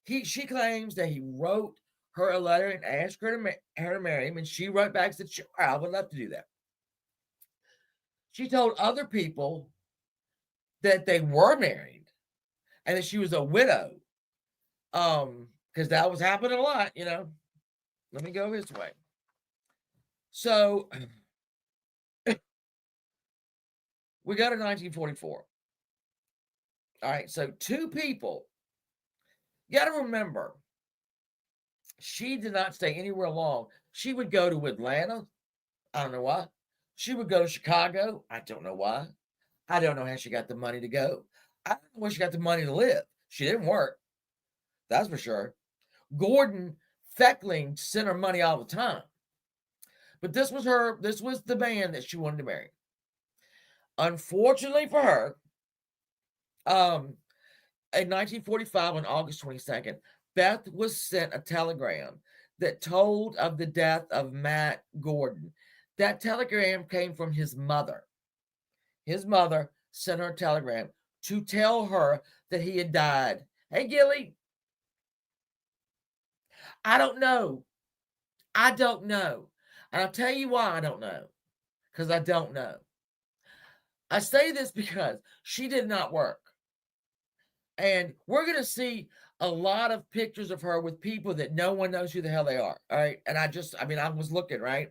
She claims that he wrote her a letter and asked her to marry him, and she wrote back and said, "Sure, I would love to do that." She told other people that they were married and that she was a widow, because that was happening a lot, Let me go this way. So we go to 1944. All right, so 2 people. You got to remember, she did not stay anywhere long. She would go to Atlanta. I don't know why. She would go to Chicago. I don't know why. I don't know how she got the money to go. I don't know where she got the money to live. She didn't work. That's for sure. Gordon Feckling sent her money all the time. But this was the man that she wanted to marry. Unfortunately for her, in 1945, on August 22nd, Beth was sent a telegram that told of the death of Matt Gordon. That telegram came from his mother. His mother sent her a telegram to tell her that he had died. Hey, Gilly. I don't know. And I'll tell you why I don't know. Because I don't know. I say this because she did not work. And we're going to see a lot of pictures of her with people that no one knows who the hell they are. All right. And I was looking, right?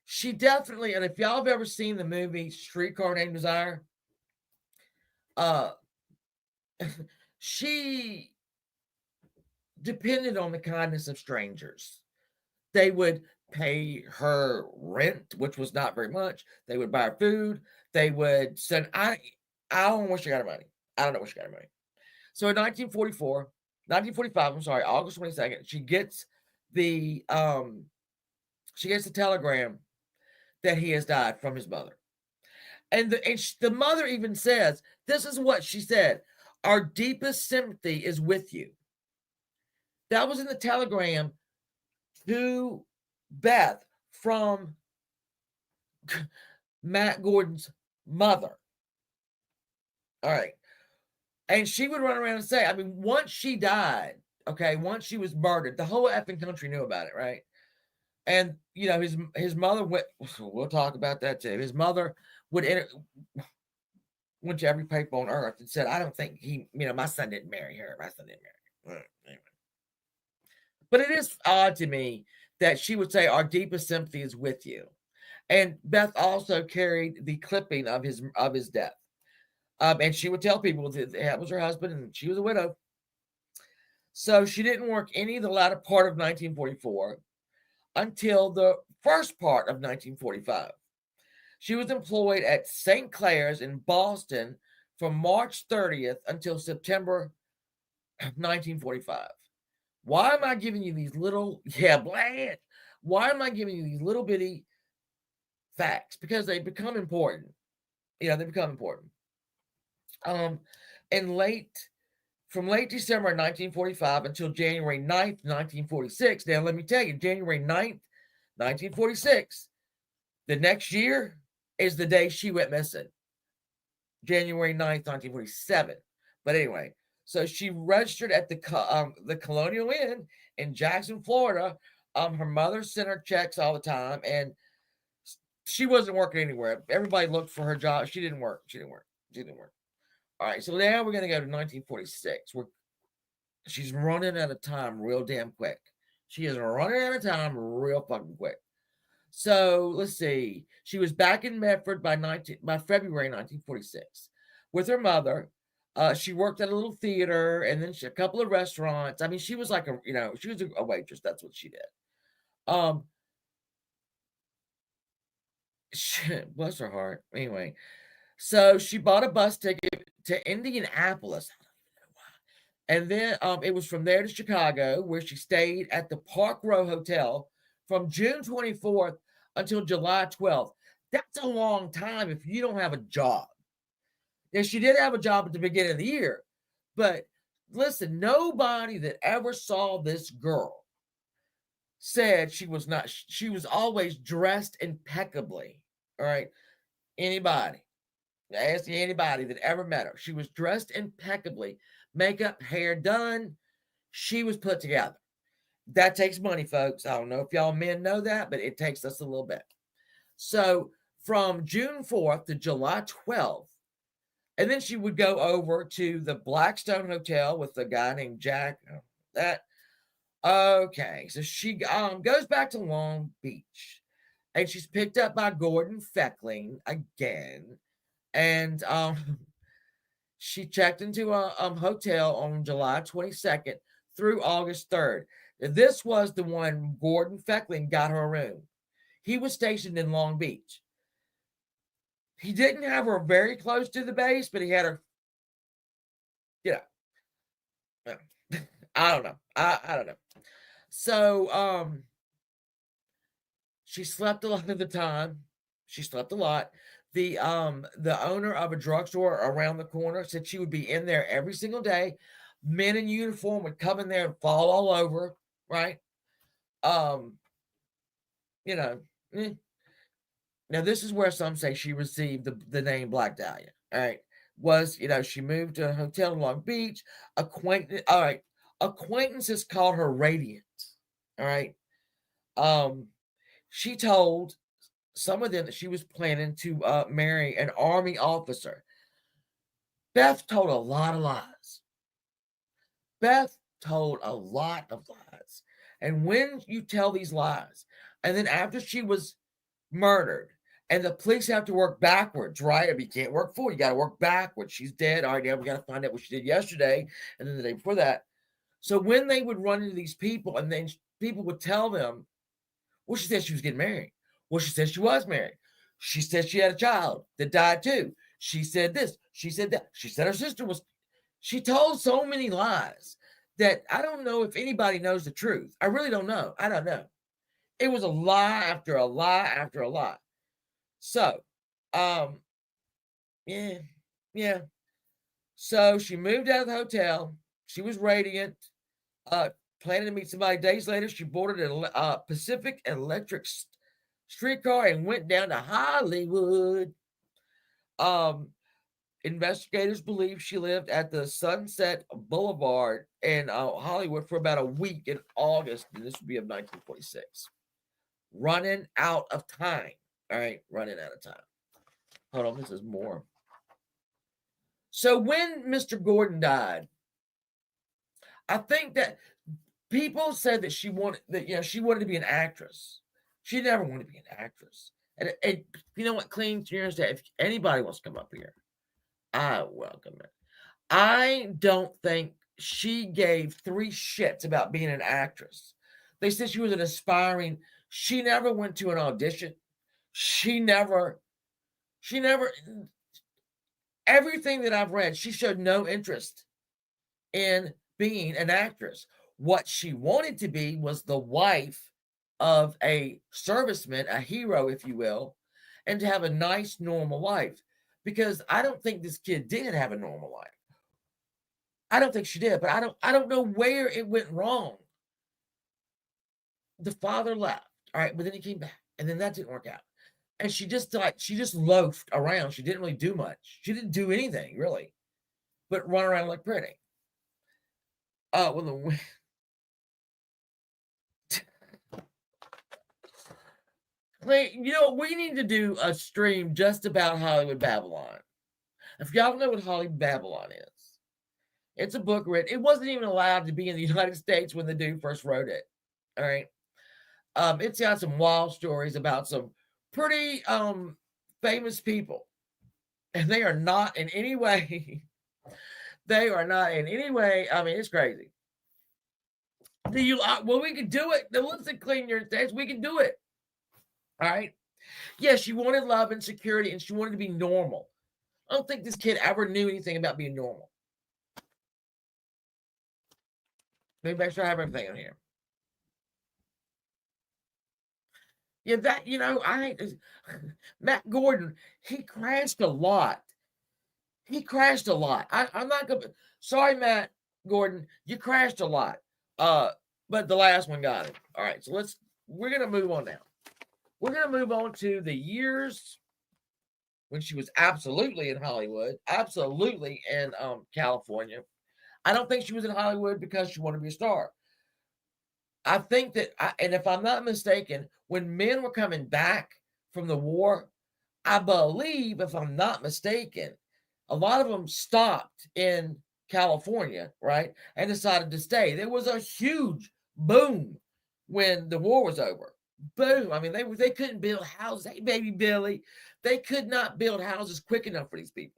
She definitely, and if y'all have ever seen the movie Streetcar Named Desire, she depended on the kindness of strangers. They would pay her rent, which was not very much. They would buy her food. They would send, I don't know where she got her money. I don't know where she got her money. So in 1945, I'm sorry, August 22nd, she gets the telegram that he has died from his mother. And the mother even says, this is what she said: "Our deepest sympathy is with you." That was in the telegram to Beth from Matt Gordon's mother. All right. And she would run around and say, once she died, once she was murdered, the whole effing country knew about it, right? And, his mother we'll talk about that too. His mother went to every paper on earth and said, "I don't think my son didn't marry her. My son didn't marry her." Anyway. But it is odd to me that she would say, "Our deepest sympathy is with you." And Beth also carried the clipping of his death. And she would tell people that was her husband and she was a widow. So she didn't work any of the latter part of 1944 until the first part of 1945. She was employed at St. Clair's in Boston from March 30th until September 1945. Why am I giving you these little, Blanche? Why am I giving you these little bitty facts? Because they become important. They become important. From late December 1945 until January 9th, 1946. Now, let me tell you, January 9th, 1946, the next year is the day she went missing. January 9th, 1947. But anyway, so she registered at the Colonial Inn in Jackson, Florida. Her mother sent her checks all the time, and she wasn't working anywhere. Everybody looked for her job. She didn't work. All right, so now we're going to go to 1946. She's running out of time real damn quick. She is running out of time real fucking quick. So let's see. She was back in Medford by February 1946 with her mother. She worked at a little theater and then a couple of restaurants. I mean, she was like she was a waitress. That's what she did. Bless her heart. Anyway, so she bought a bus ticket to Indianapolis. And then it was from there to Chicago, where she stayed at the Park Row Hotel from June 24th until July 12th. That's a long time if you don't have a job. Now, she did have a job at the beginning of the year, but listen, nobody that ever saw this girl said she was not. She was always dressed impeccably. All right, anybody. Ask anybody that ever met her. She was dressed impeccably, makeup, hair done. She was put together. That takes money, folks. I don't know if y'all men know that, but it takes us a little bit. So from June 4th to July 12th, and then she would go over to the Blackstone Hotel with a guy named Jack. Okay, so she goes back to Long Beach, and she's picked up by Gordon Feckling again. And she checked into a hotel on July 22nd through August 3rd. This was the one Gordon Feckling got her a room. He was stationed in Long Beach. He didn't have her very close to the base, but he had her, I don't know. I don't know. So she slept a lot of the time. She slept a lot. The owner of a drugstore around the corner said she would be in there every single day. Men in uniform would come in there and fall all over, right? Now this is where some say she received the name Black Dahlia. All right, she moved to a hotel in Long Beach. Acquaintances called her Radiant. All right, she told some of them that she was planning to marry an Army officer. Beth told a lot of lies. And when you tell these lies, and then after she was murdered, and the police have to work backwards, right? I mean, you can't work forward. You got to work backwards. She's dead. All right, now we got to find out what she did yesterday, and then the day before that. So when they would run into these people, and then people would tell them, well, she said she was getting married. Well, she said she was married. She said she had a child that died too. She said this. She said that. She said her sister was. She told so many lies that I don't know if anybody knows the truth. I really don't know. I don't know. It was a lie after a lie after a lie. So, yeah. So she moved out of the hotel. She was radiant. Planning to meet somebody. Days later, she boarded a Pacific Electric streetcar and went down to Hollywood. Investigators believe she lived at the Sunset Boulevard in Hollywood for about a week in August, and this would be of 1946. Running out of time. All right, running out of time. Hold on, this is more. So when Mr. Gordon died, I think that people said that she wanted to be an actress. She never wanted to be an actress. And you know what, Clean Tears, if anybody wants to come up here, I welcome it. I don't think she gave three shits about being an actress. They said she was an aspiring. She never went to an audition. She never. Everything that I've read, she showed no interest in being an actress. What she wanted to be was the wife of a serviceman, a hero, if you will, and to have a nice, normal life. Because I don't think this kid did have a normal life. I don't think she did, but I don't know where it went wrong. The father left, all right, but then he came back, and then that didn't work out. And she just loafed around. She didn't really do much. She didn't do anything really, but run around like pretty. We need to do a stream just about Hollywood Babylon. If y'all don't know what Hollywood Babylon is, it's a book written. It wasn't even allowed to be in the United States when the dude first wrote it. All right. It's got some wild stories about some pretty famous people, and they are not in any way. They are not in any way. I mean, it's crazy. Do you? Well, we can do it. Listen, clean your things. We can do it. All right. Yeah, she wanted love and security, and she wanted to be normal. I don't think this kid ever knew anything about being normal. Maybe make sure I have everything on here. Yeah, that I Matt Gordon. He crashed a lot. He crashed a lot. I'm not gonna. Sorry, Matt Gordon. You crashed a lot. But the last one got it. All right, so we're gonna move on now. We're gonna move on to the years when she was absolutely in Hollywood, absolutely in California. I don't think she was in Hollywood because she wanted to be a star. I think that, and if I'm not mistaken, when men were coming back from the war, I believe, if I'm not mistaken, a lot of them stopped in California, right, and decided to stay. There was a huge boom when the war was over. Boom. I mean, they couldn't build houses. Hey, baby Billy, they could not build houses quick enough for these people.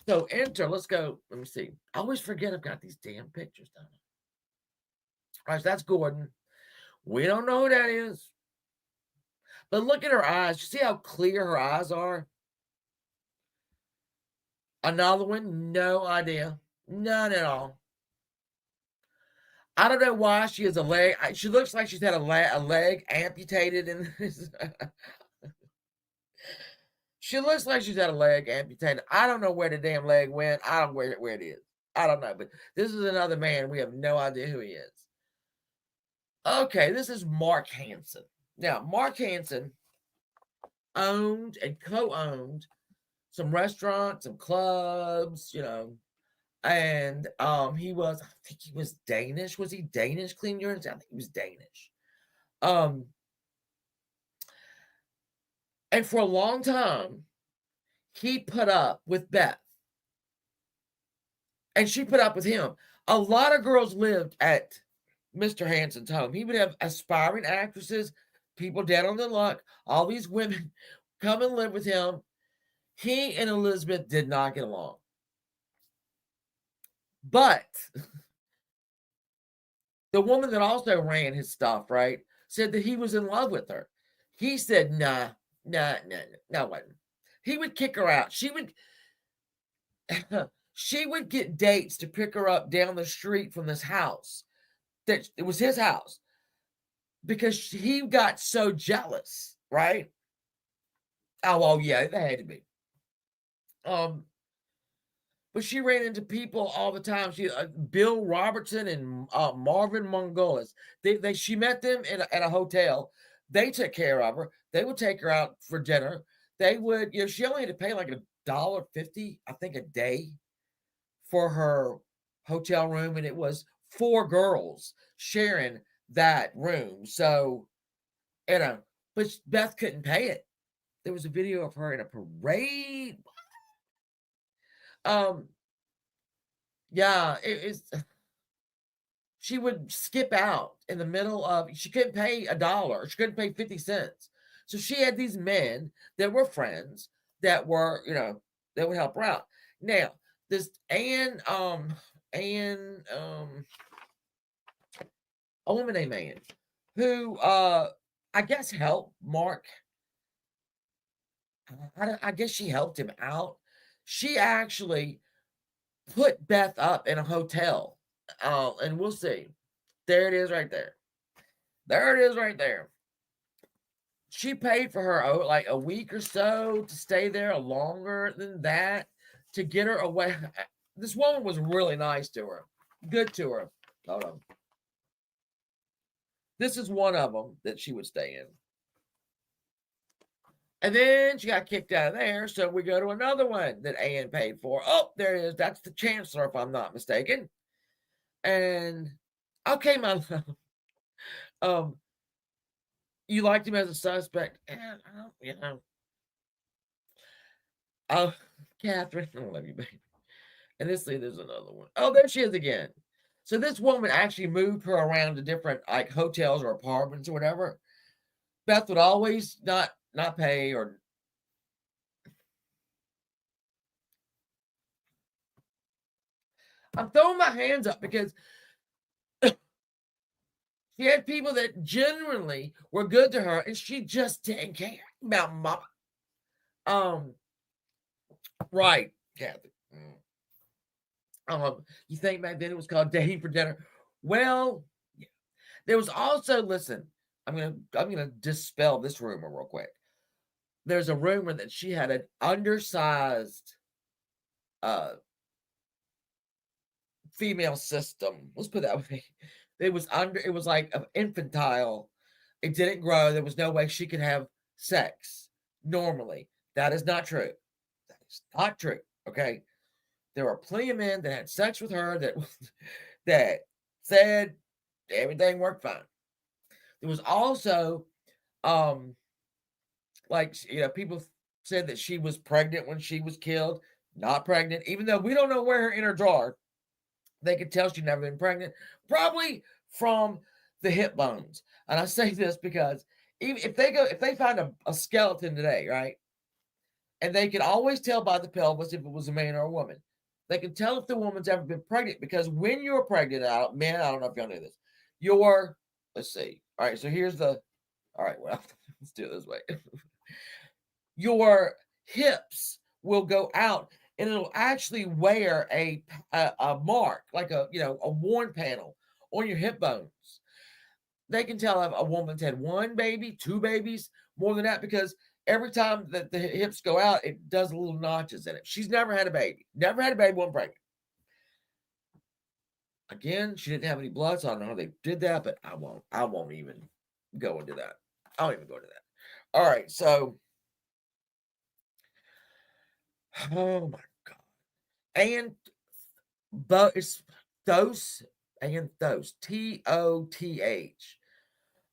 So enter. Let's go. Let me see. I always forget I've got these damn pictures done. All right, so that's Gordon. We don't know who that is. But look at her eyes. You see how clear her eyes are? Another one, no idea. None at all. I don't know why she has a leg. She looks like she's had a leg amputated in this. She looks like she's had a leg amputated. I don't know where the damn leg went. I don't know where it is. I don't know. But this is another man. We have no idea who he is. Okay, this is Mark Hansen. Now, Mark Hansen owned and co-owned some restaurants, some clubs, and he was, I think he was Danish. Was he Danish, clean urine? I think he was Danish. And for a long time, he put up with Beth. And she put up with him. A lot of girls lived at Mr. Hansen's home. He would have aspiring actresses, people down on their luck, all these women come and live with him. He and Elizabeth did not get along. But the woman that also ran his stuff, right, said that he was in love with her. He said, nah, wasn't. He would kick her out. She would get dates to pick her up down the street from this house. That it was his house. Because he got so jealous, right? Oh, yeah, that had to be. But she ran into people all the time. Bill Robertson and Marvin Mongolis. She met them at a hotel. They took care of her. They would take her out for dinner. They would, she only had to pay like $1.50, I think, a day for her hotel room, and it was 4 girls sharing that room. So, but Beth couldn't pay it. There was a video of her in a parade. Yeah, she would skip out in the middle of, she couldn't pay $1. She couldn't pay 50 cents. So she had these men that were friends that were, that would help her out. Now, this Ann, a woman named Ann, who, I guess helped Mark. I guess she helped him out. She actually put Beth up in a hotel. And we'll see. There it is right there. There it is right there. She paid for her like a week or so to stay there, longer than that, to get her away. This woman was really nice to her. Good to her. Hold on. This is one of them that she would stay in. And then she got kicked out of there, so we go to another one that Ann paid for. Oh, there it is. That's the chancellor, if I'm not mistaken. And okay, my love. You liked him as a suspect, and Catherine, I love you, baby. And there's another one. Oh, there she is again. So this woman actually moved her around to different like hotels or apartments or whatever. Beth would always not pay or I'm throwing my hands up because she had people that genuinely were good to her and she just didn't care about mama. Right, Kathy. You think back then it was called dating for dinner? Well, yeah. There was also, listen, I'm gonna dispel this rumor real quick. There's a rumor that she had an undersized female system. Let's put that way. It was like an infantile. It didn't grow. There was no way she could have sex normally. That is not true. That is not true. Okay. There were plenty of men that had sex with her that said everything worked fine. There was also people said that she was pregnant when she was killed. Not pregnant, even though we don't know where her inner drawer. They could tell she'd never been pregnant, probably from the hip bones. And I say this because even if they find a skeleton today, right? And they can always tell by the pelvis if it was a man or a woman. They can tell if the woman's ever been pregnant because when you're pregnant, man, I don't know if y'all knew this. Let's see. All right, so well, let's do it this way. Your hips will go out and it'll actually wear a mark, like a worn panel on your hip bones. They can tell if a woman's had one baby, two babies, more than that, because every time that the hips go out, it does little notches in it. She's never had a baby. Never had a baby, wasn't pregnant. Again, she didn't have any blood, so I don't know how they did that, but I won't even go into that. I won't even go into that. All right, so oh my God. And it's Thos and Thos, Toth.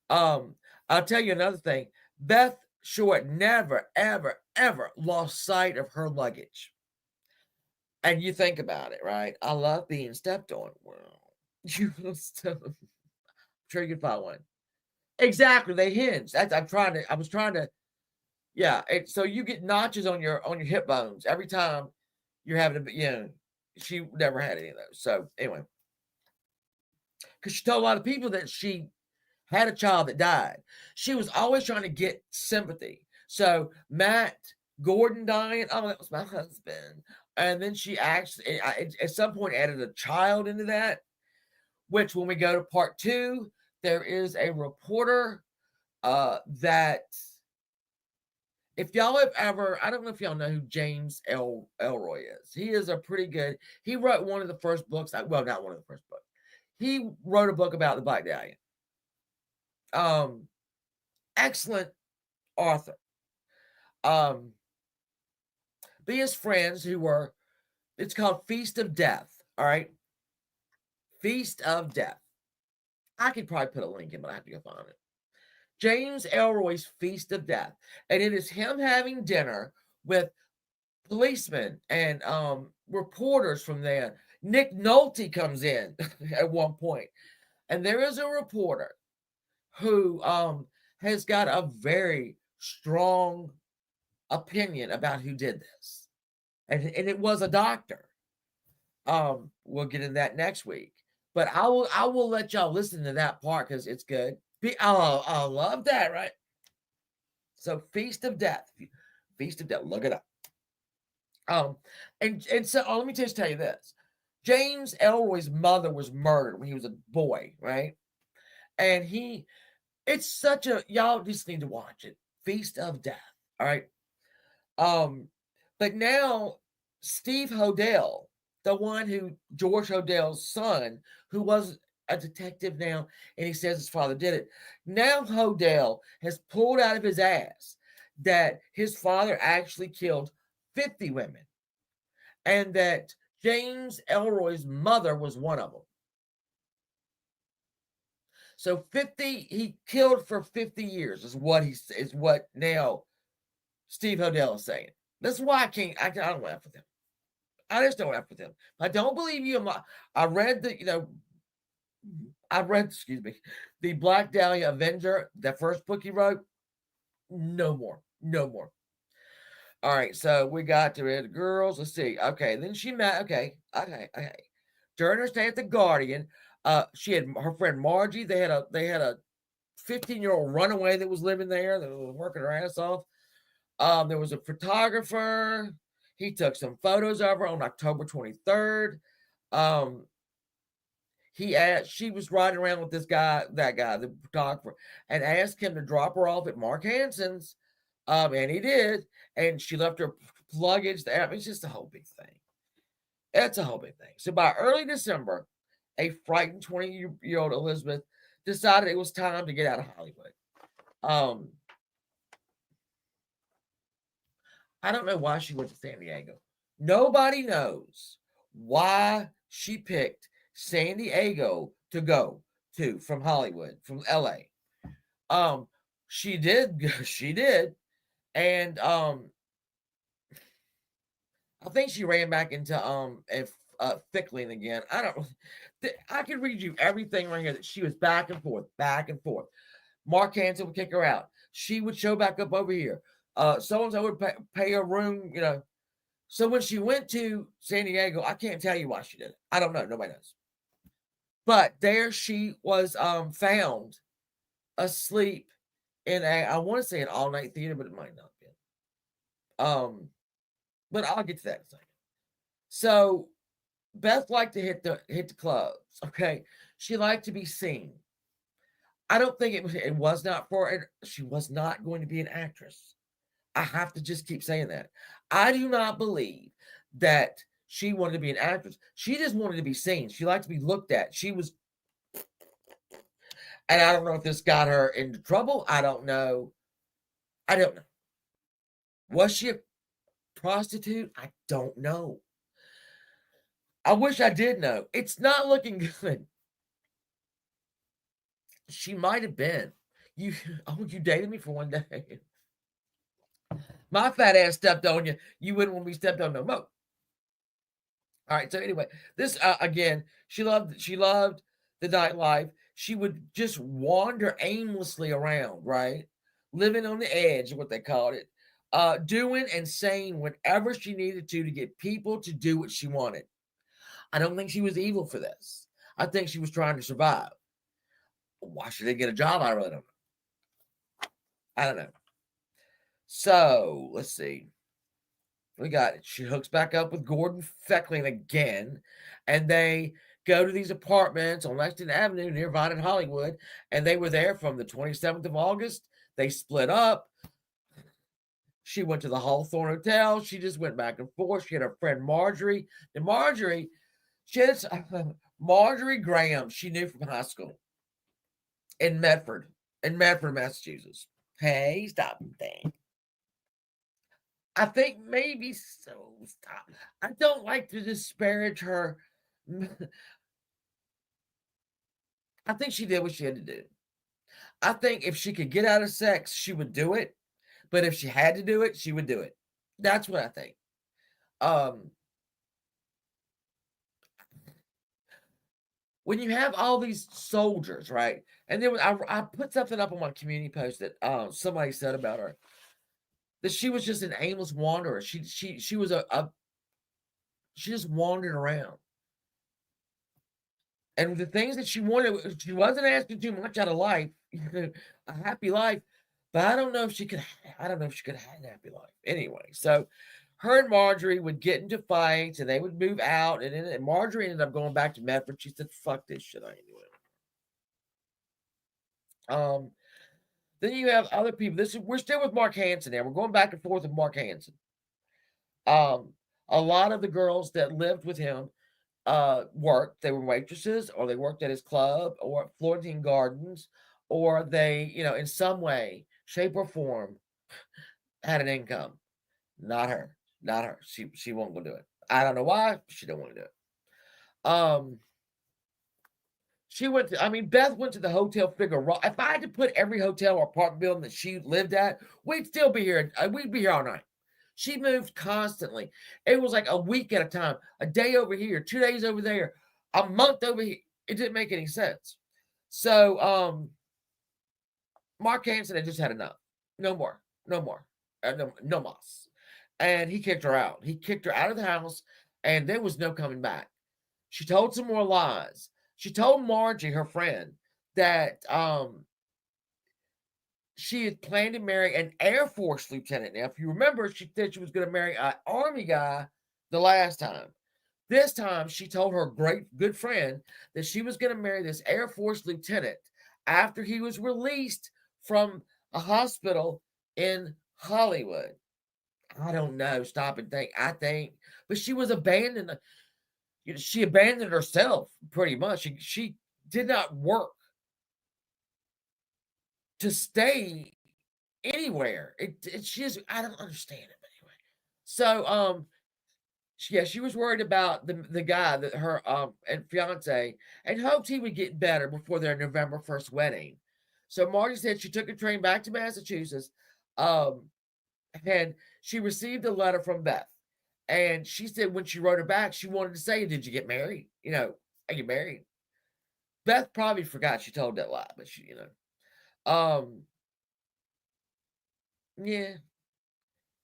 I'll tell you another thing. Beth Short never, ever, ever lost sight of her luggage. And you think about it, right? I love being stepped on. Well, I'm sure you can find one. Exactly, they hinge. I was trying to, yeah. So you get notches on your hip bones every time you're having she never had any of those. So anyway, because she told a lot of people that she had a child that died. She was always trying to get sympathy. So Matt Gordon dying, oh, that was my husband. And then she actually, at some point, added a child into that, which when we go to part 2, there is a reporter that, if y'all have ever, I don't know if y'all know who James Elroy is. He is a pretty good, he wrote one of the first books, well, not one of the first books. He wrote a book about the Black Dahlia. Excellent author. Be his friends who were, it's called Feast of Death. All right. Feast of Death. I could probably put a link in, but I have to go find it. James Elroy's Feast of Death. And it is him having dinner with policemen and reporters from there. Nick Nolte comes in at one point. And there is a reporter who has got a very strong opinion about who did this. And it was a doctor. We'll get into that next week. But I will let y'all listen to that part because it's good. I love that, right? So Feast of Death. Feast of Death. Look it up. And so let me just tell you this. James Elroy's mother was murdered when he was a boy, right? And it's such a, y'all just need to watch it. Feast of Death. All right. But now Steve Hodel, the one George Hodel's son, who was a detective now, and he says his father did it. Now Hodel has pulled out of his ass that his father actually killed 50 women, and that James Elroy's mother was one of them. So 50, he killed for 50 years is what now Steve Hodel is saying. That's why I don't laugh with him. I just don't laugh with him. I don't believe you. I read the, I've read, excuse me, the Black Dahlia Avenger, that first book he wrote. No more. No more. All right, so we got to the girls. Let's see. Okay, then she met. Okay. During her stay at the Guardian, she had her friend Margie. They had a 15-year-old runaway that was living there that was working her ass off. There was a photographer. He took some photos of her on October 23rd. Um, she was riding around with that guy, the photographer, and asked him to drop her off at Mark Hansen's. And he did, and she left her luggage there. I mean, it's just a whole big thing. It's a whole big thing. So by early December, a frightened 20-year-old Elizabeth decided it was time to get out of Hollywood. I don't know why she went to San Diego. Nobody knows why she picked San Diego to go to from Hollywood, from LA. She did, and I think she ran back into Fickling again. I can read you everything right here that she was back and forth. Mark Hansen would kick her out. She would show back up over here. So-and-so would pay her room, So when she went to San Diego, I can't tell you why she did it. I don't know. Nobody knows. But there she was found asleep in I want to say an all-night theater, but it might not be. But I'll get to that in a second. So Beth liked to hit the clubs. Okay, she liked to be seen. I don't think it was not for it. She was not going to be an actress. I have to just keep saying that. I do not believe that she wanted to be an actress. She just wanted to be seen. She liked to be looked at. And I don't know if this got her into trouble. I don't know. Was she a prostitute? I don't know. I wish I did know. It's not looking good. She might have been. You dated me for one day. My fat ass stepped on you. You wouldn't want me stepped on no more. All right. So anyway, this again, she loved the nightlife. She would just wander aimlessly around, right? Living on the edge, what they called it. Doing and saying whatever she needed to get people to do what she wanted. I don't think she was evil for this. I think she was trying to survive. Why should they get a job? I really don't know. I don't know. So, let's see. We got it. She hooks back up with Gordon Feckling again, and they go to these apartments on Lexington Avenue near Vine and Hollywood, and they were there from the 27th of August. They split up. She went to the Hawthorne Hotel. She just went back and forth. She had her friend Marjorie. And Marjorie Graham, she knew from high school in Medford, Massachusetts. Hey, stop that. I think maybe so. Stop. I don't like to disparage her. I think she did what she had to do. I think if she could get out of sex, she would do it. But if she had to do it, she would do it. That's what I think. When you have all these soldiers, right? And then I put something up on my community post that somebody said about her. That she was just an aimless wanderer. She was she just wandered around. And the things that she wanted, she wasn't asking too much out of life, a happy life. But I don't know if she could have a happy life. Anyway, so her and Marjorie would get into fights and they would move out. And Marjorie ended up going back to Medford. She said, fuck this shit, I ain't doing it. Then you have other people. We're still with Mark Hansen there. We're going back and forth with Mark Hansen. A lot of the girls that lived with him worked. They were waitresses, or they worked at his club, or at Florentine Gardens, or they, in some way, shape, or form, had an income. Not her. She won't go do it. I don't know why. She don't want to do it. Beth went to the Hotel Figueroa. If I had to put every hotel or apartment building that she lived at, we'd still be here. We'd be here all night. She moved constantly. It was like a week at a time, a day over here, 2 days over there, a month over here. It didn't make any sense. So Mark Hansen had just had enough. No more. No more. No mas. And he kicked her out. He kicked her out of the house, and there was no coming back. She told some more lies. She told Margie, her friend, that she had planned to marry an Air Force lieutenant. Now, if you remember, she said she was going to marry an Army guy the last time. This time, she told her great good friend that she was going to marry this Air Force lieutenant after he was released from a hospital in Hollywood. I don't know. Stop and think. I think, but she was abandoned. She abandoned herself pretty much. She did not work to stay anywhere. I don't understand it anyway. So she was worried about the guy that her and fiance, and hoped he would get better before their November 1st wedding. So Marty said she took a train back to Massachusetts, and she received a letter from Beth. And she said when she wrote her back, she wanted to say, "Did you get married? Are you married?" Beth probably forgot she told that lie, but yeah.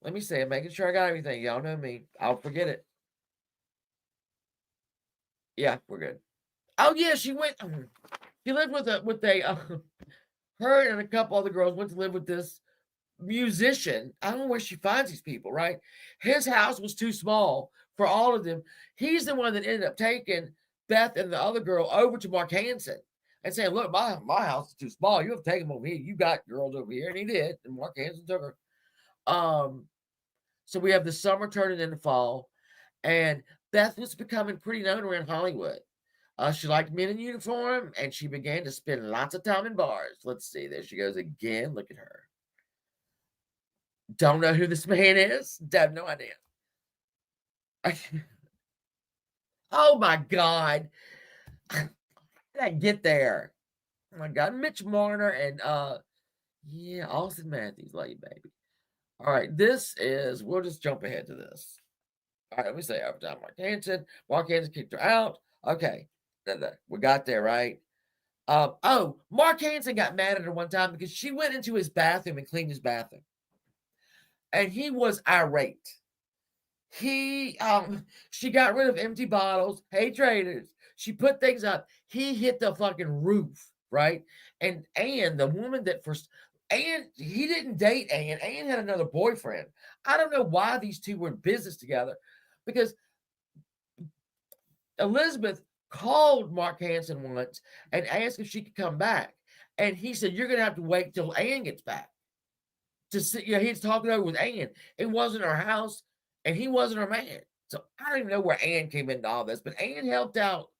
Let me see. I'm making sure I got everything. Y'all know me. I'll forget it. Yeah, we're good. Oh yeah, she went. She lived with her and a couple other girls went to live with this musician. I don't know where she finds these people. Right, his house was too small for all of them. He's the one that ended up taking Beth and the other girl over to Mark Hansen and saying, "Look, my house is too small. You have to take them over here. You got girls over here," and he did. And Mark Hansen took her. So we have the summer turning into fall, and Beth was becoming pretty known around Hollywood. She liked men in uniform, and she began to spend lots of time in bars. Let's see, there she goes again. Look at her. Don't know who this man is. Have no idea. Oh my God. How did I get there? Oh my God. Mitch Marner and yeah, Austin Matthews, love you, baby. All right, we'll just jump ahead to this. All right, let me say overtime. Mark Hansen kicked her out. Okay, we got there, right? Mark Hansen got mad at her one time because she went into his bathroom and cleaned his bathroom. And he was irate. She got rid of empty bottles. Hey, traders. She put things up. He hit the fucking roof, right? And Ann, the woman that first, Ann, he didn't date Ann. Ann had another boyfriend. I don't know why these two were in business together, because Elizabeth called Mark Hansen once and asked if she could come back. And he said, "You're going to have to wait till Ann gets back." To see, he's talking over with Ann. It wasn't her house, and he wasn't her man. So I don't even know where Ann came into all this, but Ann helped out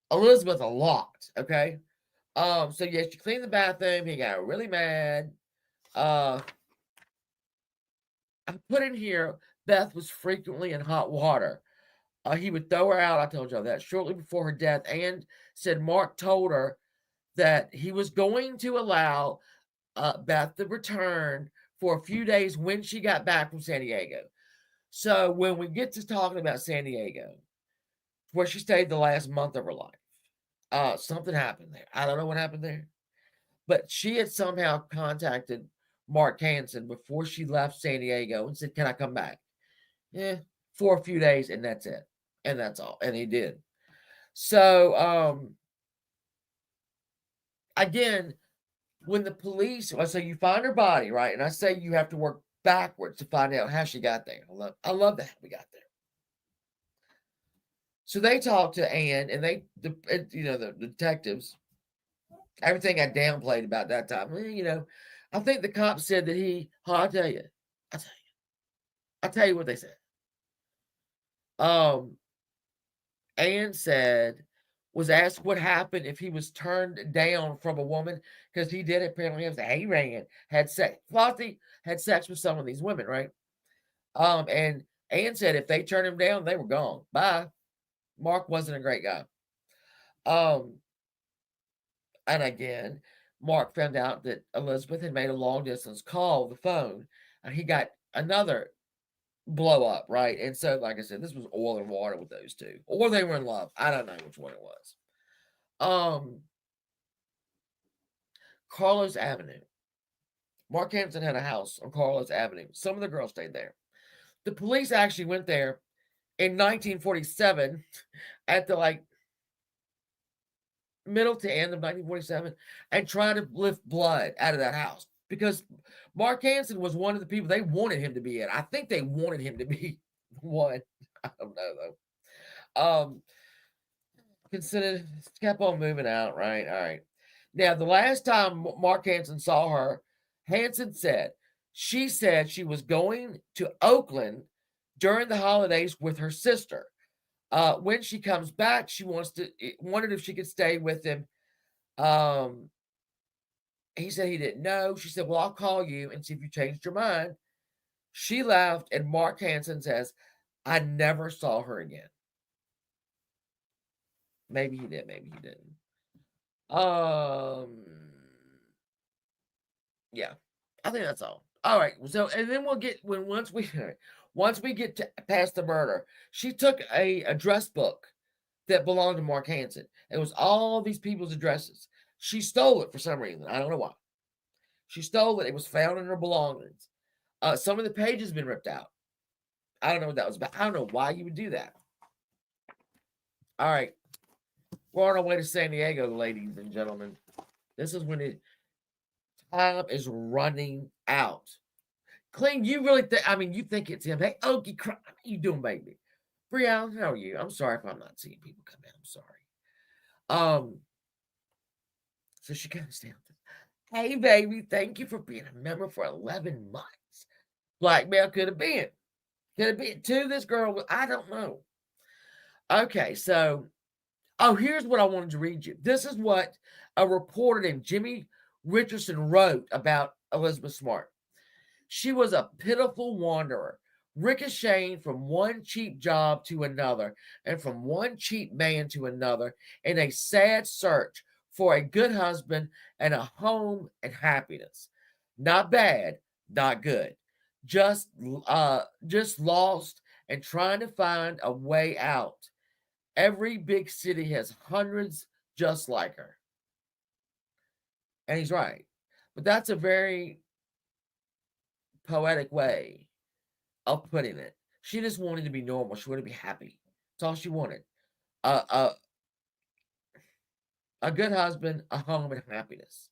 Elizabeth a lot. Okay. So yeah, she cleaned the bathroom. He got really mad. I put in here, Beth was frequently in hot water. He would throw her out. I told y'all that shortly before her death. And said Mark told her that he was going to allow Beth to return for a few days when she got back from San Diego. So when we get to talking about San Diego, where she stayed the last month of her life, something happened there. I don't know what happened there, but she had somehow contacted Mark Hansen before she left San Diego and said, "Can I come back?" Yeah, for a few days, and that's it. And that's all. And he did. So again, when the police, I say you find her body, right? And I say you have to work backwards to find out how she got there. I love that we got there. So they talked to Ann, and the detectives, everything I downplayed about that time. I think the cops said that I'll tell you what they said. Ann was asked what happened if he was turned down from a woman, because he did apparently have he ran, had sex. Flossie had sex with some of these women, right? And Ann said if they turned him down, they were gone. Bye. Mark wasn't a great guy. And again, Mark found out that Elizabeth had made a long distance call on the phone, and he got another blow up, right? And so, like I said, this was oil and water with those two, or they were in love. I don't know which one it was. Carlos Avenue. Mark Hansen had a house on Carlos Avenue. Some of the girls stayed there. The police actually went there in 1947 at the middle to end of 1947 and tried to lift blood out of that house because Mark Hansen was one of the people they wanted him to be in. I think they wanted him to be one. I don't know though. Considered kept on moving out, right? All right. Now, the last time Mark Hansen saw her, Hansen said she was going to Oakland during the holidays with her sister. When she comes back, she wondered if she could stay with him. He said he didn't know. She said, well, I'll call you and see if you changed your mind. She left, and Mark Hansen says, I never saw her again. Maybe he did, maybe he didn't. Yeah, I think that's all. All right. So, and then we'll get once we get past the murder, she took a address book that belonged to Mark Hansen. It was all these people's addresses. She stole it for some reason. I don't know why. She stole it. It was found in her belongings. Some of the pages have been ripped out. I don't know what that was about. I don't know why you would do that. All right. We're on our way to San Diego, ladies and gentlemen. This is when time is running out. Cling, you really think, you think it's him. Hey, Okie crap, how you doing, baby? Brianna, how are you? I'm sorry if I'm not seeing people come in. I'm sorry. So she comes down. Hey, baby, thank you for being a member for 11 months. Blackmail could have been. Could have been to this girl. I don't know. Okay, so, here's what I wanted to read you. This is what a reporter named Jimmy Richardson wrote about Elizabeth Smart. She was a pitiful wanderer, ricocheting from one cheap job to another and from one cheap man to another in a sad search for a good husband and a home and happiness. Not bad, not good. Just lost and trying to find a way out. Every big city has hundreds just like her. And he's right. But that's a very poetic way of putting it. She just wanted to be normal. She wanted to be happy. That's all she wanted. A good husband, a home, and happiness.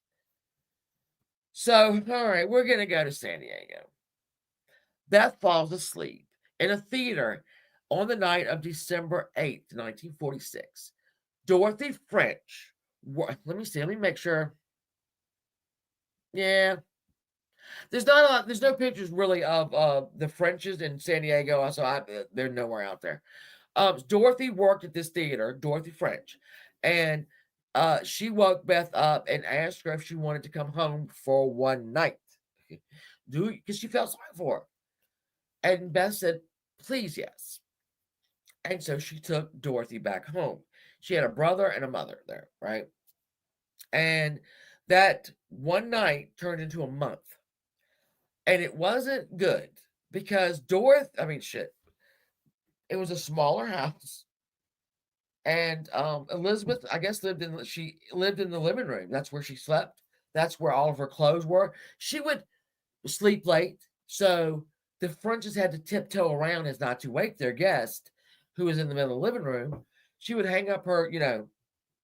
So, all right, we're going to go to San Diego. Beth falls asleep in a theater on the night of December 8th, 1946. Dorothy French. Let me make sure. Yeah. There's no pictures really of the Frenches in San Diego. So they're nowhere out there. Dorothy worked at this theater, Dorothy French, and she woke Beth up and asked her if she wanted to come home for one night. Because she felt sorry for her. And Beth said, please, yes. And so she took Dorothy back home. She had a brother and a mother there, right? And that one night turned into a month. And it wasn't good because it was a smaller house. And Elizabeth, I guess, lived in the living room. That's where she slept. That's where all of her clothes were. She would sleep late. So the Frenches had to tiptoe around as not to wake their guest, who was in the middle of the living room. She would hang up her,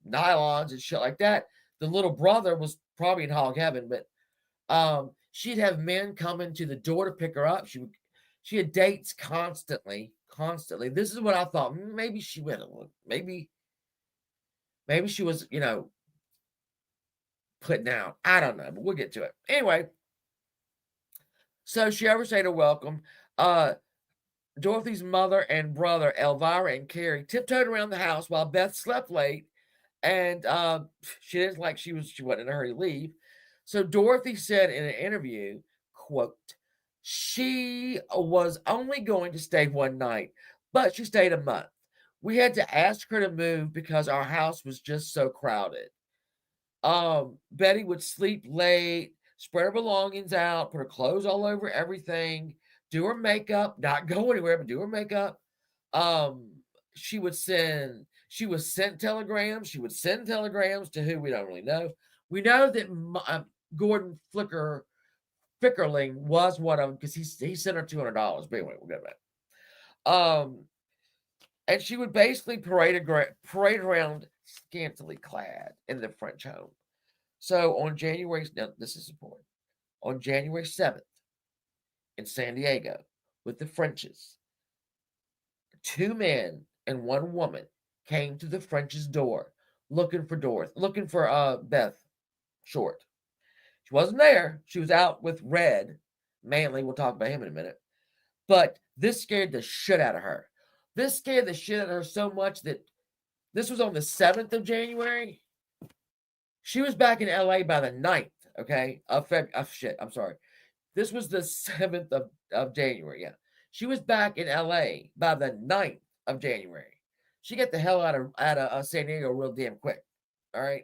nylons and shit like that. The little brother was probably in hog heaven, but she'd have men coming to the door to pick her up. She had dates constantly. This is what I thought. Maybe she went. Maybe she was, putting out. I don't know, but we'll get to it. Anyway, so she overstayed her welcome. Dorothy's mother and brother, Elvira and Carrie, tiptoed around the house while Beth slept late, and she didn't like she wasn't in a hurry to leave. So Dorothy said in an interview, quote, she was only going to stay one night, but she stayed a month. We had to ask her to move because our house was just so crowded. Betty would sleep late, spread her belongings out, put her clothes all over everything, do her makeup, not go anywhere, but do her makeup. She would send She was sent telegrams. She would send telegrams to who we don't really know. We know that Gordon Fickerling was one of them because he sent her $200. But anyway, we'll get that. And she would basically parade around scantily clad in the French home. So on January, now this is important, on January 7th in San Diego with the Frenches, 2 men and 1 woman came to the French's door looking for Beth Short. She wasn't there. She was out with Red Manley. We'll talk about him in a minute. But this scared the shit out of her. This scared the shit out of her so much that this was on the 7th of January. She was back in LA by the 9th, okay? I'm sorry. This was the 7th of January, yeah. She was back in LA by the 9th of January. She got the hell out of San Diego real damn quick. All right.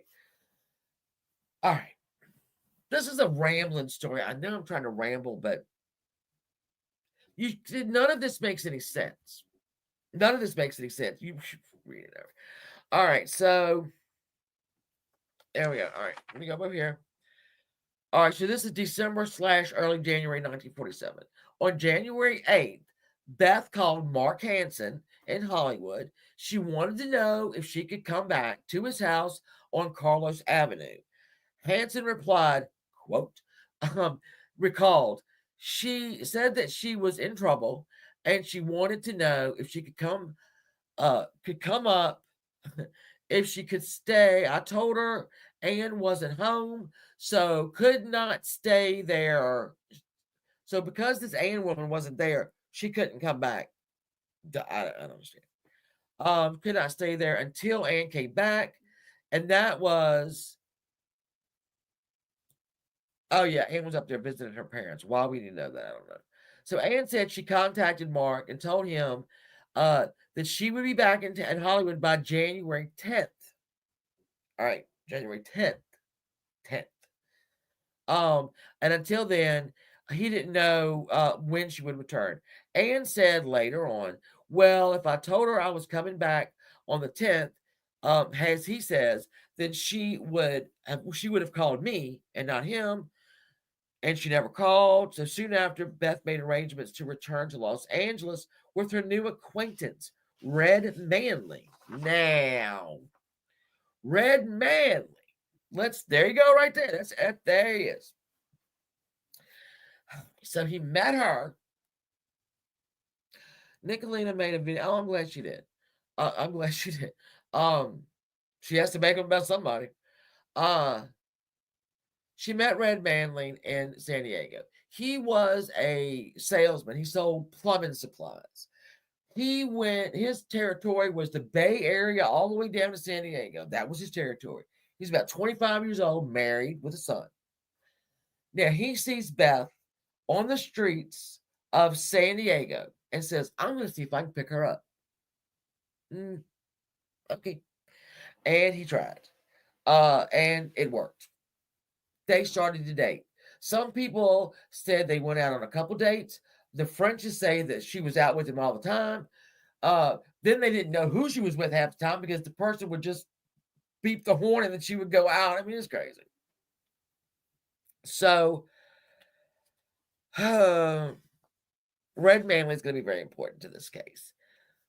This is a rambling story. I know I'm trying to ramble, but none of this makes any sense. None of this makes any sense. You should read it over. All right, so there we go. All right, let me go over here. All right, so this is December/early January 1947. On January 8th, Beth called Mark Hansen in Hollywood. She wanted to know if she could come back to his house on Carlos Avenue. Hansen replied, quote, recalled, she said that she was in trouble and she wanted to know if she could come up, if she could stay. I told her Anne wasn't home, so could not stay there. So because this Anne woman wasn't there, she couldn't come back. I don't understand. Could not stay there until Anne came back. And that was, oh yeah, Anne was up there visiting her parents. Why we didn't know that, I don't know. So Anne said she contacted Mark and told him that she would be back in Hollywood by January 10th. All right, January 10th. And until then, he didn't know when she would return. Anne said later on, well, if I told her I was coming back on the 10th, as he says, then she would have called me and not him. And she never called. So soon after, Beth made arrangements to return to Los Angeles with her new acquaintance, Red Manley. Now, Red Manley. There you go right there. There he is. So he met her. Nicolina made a video. Oh, I'm glad she did. I'm glad she did. She has to make them about somebody. She met Red Manley in San Diego. He was a salesman. He sold plumbing supplies. His territory was the Bay Area all the way down to San Diego. That was his territory. He's about 25 years old, married with a son. Now, he sees Beth on the streets of San Diego and says, I'm going to see if I can pick her up. Okay. And he tried. And it worked. They started to date. Some people said they went out on a couple dates. The Frenches say that she was out with him all the time. Then they didn't know who she was with half the time because the person would just beep the horn and then she would go out. I mean, it's crazy. So, Red Manley is going to be very important to this case.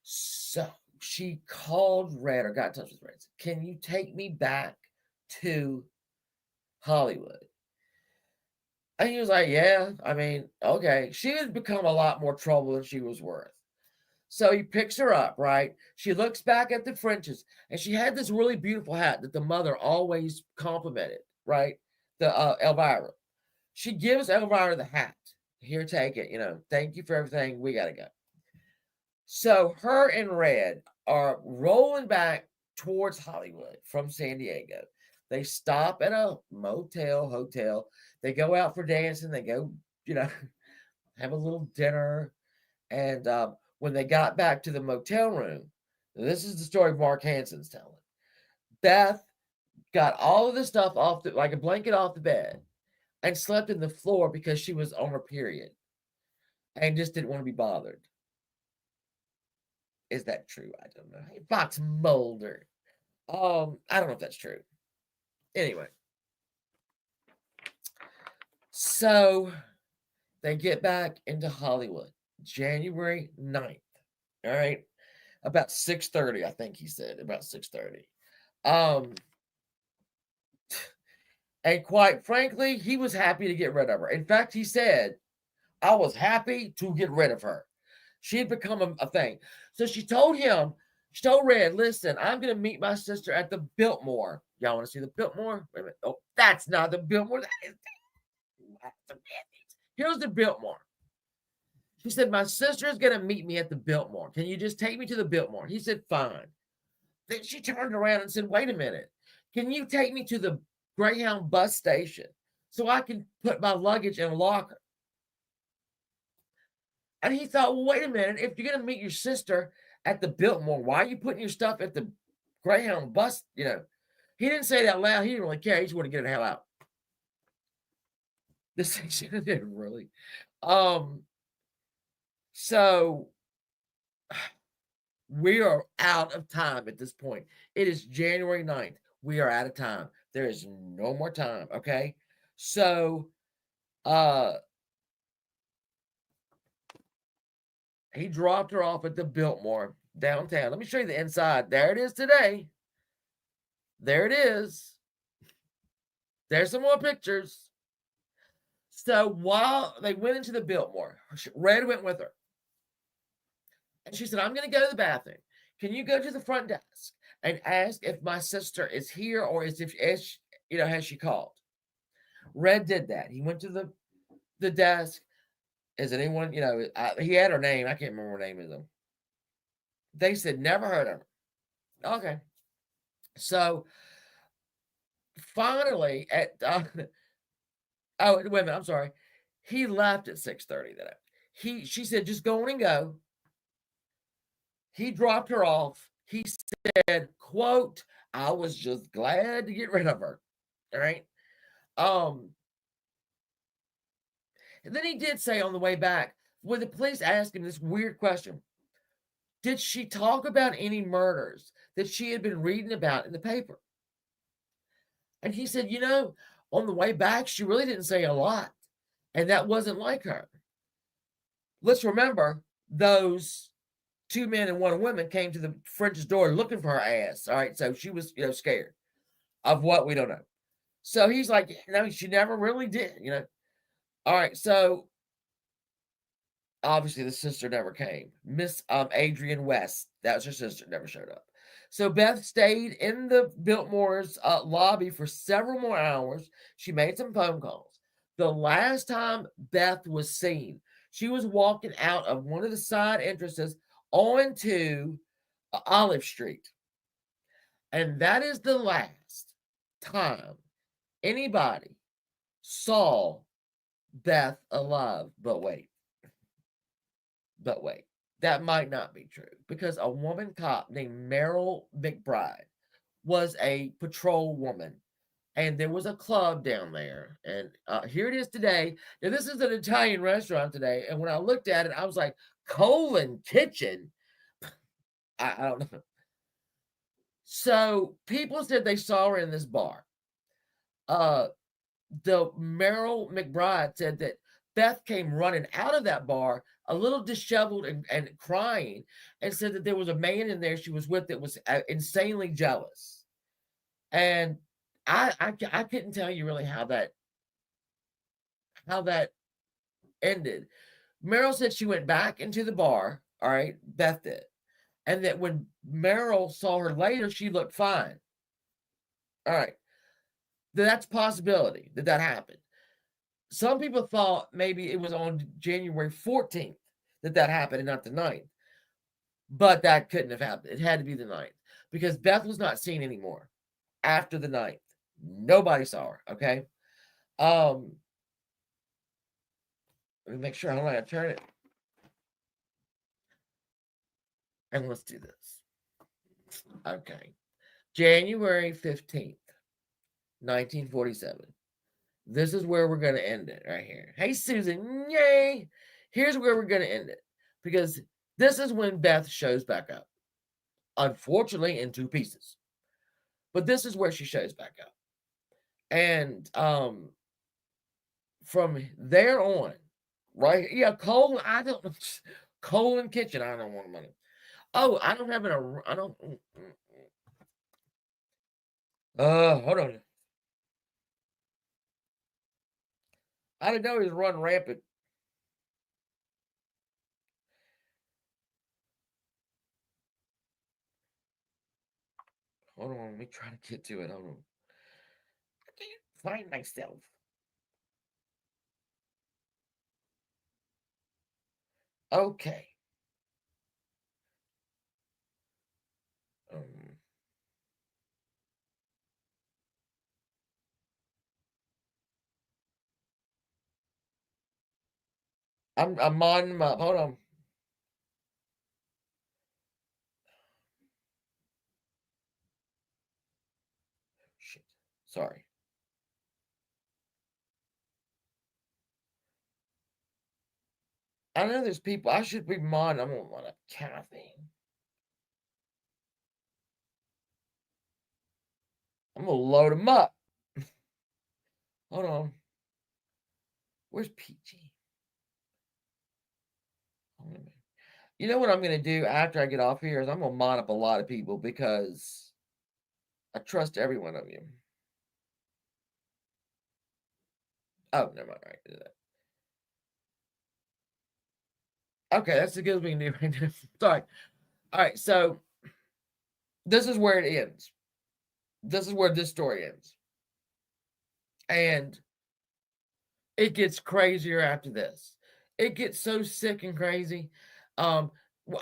So, she called Red or got in touch with Red. Can you take me back to Hollywood? And he was like, yeah, I mean, okay. She had become a lot more trouble than she was worth. So he picks her up, right? She looks back at the Frenches, and she had this really beautiful hat that the mother always complimented, right? The Elvira. She gives Elvira the hat. Here, take it. Thank you for everything. We got to go. So her and Red are rolling back towards Hollywood from San Diego. They stop at a hotel. They go out for dancing. They go, have a little dinner. And when they got back to the motel room, this is the story Mark Hansen's telling. Beth got all of the stuff like a blanket off the bed and slept in the floor because she was on her period and just didn't want to be bothered. Is that true? I don't know. Hey, Fox Mulder. I don't know if that's true. Anyway. So they get back into Hollywood January 9th. All right. About 6:30, I think he said. About 6:30. And quite frankly, he was happy to get rid of her. In fact, he said, I was happy to get rid of her. She had become a thing. So she told Red, listen, I'm going to meet my sister at the Biltmore. Y'all want to see the Biltmore? Wait a minute. Oh, that's not the Biltmore. Here's the Biltmore. She said, my sister is going to meet me at the Biltmore. Can you just take me to the Biltmore? He said, fine. Then she turned around and said, wait a minute. Can you take me to the Greyhound bus station so I can put my luggage in a locker? And he thought, well, wait a minute. If you're going to meet your sister at the Biltmore, why are you putting your stuff at the Greyhound bus? You know, he didn't say that loud. He didn't really care. He just wanted to get the hell out. This thing didn't really. So we are out of time at this point. It is January 9th. We are out of time. There is no more time. Okay. So, he dropped her off at the Biltmore downtown. Let me show you the inside. There it is today. There it is. There's some more pictures. So while they went into the Biltmore, Red went with her. And she said, I'm going to go to the bathroom. Can you go to the front desk and ask if my sister is here or has she called? Red did that. He went to the desk. Is it anyone, he had her name. I can't remember her name is them. They said, never heard of her. Okay. So finally wait a minute, I'm sorry. He left at 6:30 that night. She said, just go on and go. He dropped her off. He said, quote, I was just glad to get rid of her. All right. And then he did say on the way back, when the police asked him this weird question, did she talk about any murders that she had been reading about in the paper? And he said, on the way back, she really didn't say a lot. And that wasn't like her. Let's remember, those 2 men and 1 woman came to the French's door looking for her ass. All right. So she was, scared of what we don't know. So he's like, no, she never really did, All right. So obviously the sister never came. Miss Adrienne West, that was her sister, never showed up. So Beth stayed in the Biltmore's lobby for several more hours. She made some phone calls. The last time Beth was seen, she was walking out of one of the side entrances onto Olive Street. And that is the last time anybody saw Beth alive. But wait, that might not be true, because a woman cop named Meryl McBride was a patrol woman, and there was a club down there, and here it is today. Now, this is an Italian restaurant today, and when I looked at it, I was like, Colon Kitchen? I don't know. So people said they saw her in this bar. The Meryl McBride said that Beth came running out of that bar, a little disheveled and crying, and said that there was a man in there she was with that was insanely jealous. And I couldn't tell you really how that ended. Meryl said she went back into the bar. All right, Beth did. And that when Meryl saw her later, she looked fine. All right. That's a possibility that happened. Some people thought maybe it was on January 14th that happened and not the 9th. But that couldn't have happened. It had to be the 9th, because Beth was not seen anymore after the 9th. Nobody saw her, okay? Let me make sure I don't know how to turn it. And let's do this. Okay. January 15th, 1947. This is where we're going to end it right here. Hey, Susan. Yay. Here's where we're going to end it. Because This is when Beth shows back up. Unfortunately, in 2 pieces. But this is where she shows back up. And from there on, right? Yeah, Colon, I don't Colon Kitchen, I don't want money. Oh, I don't have an I don't hold on. I didn't know he was running rampant. Hold on, let me try to get to it. Hold on. I can't find myself. Okay. Um, I'm on them up. Hold on. Shit. Sorry. I know there's people. I should be mod. I'm gonna want a Kathy. I'm gonna load them up. Hold on. Where's PG? You know what I'm gonna do after I get off here is I'm gonna mod up a lot of people because I trust every one of you. Oh, never mind. All right. Okay, that's as good as we can do right now. Sorry. All right, so this is where it ends. This is where this story ends. And it gets crazier after this. It gets so sick and crazy. I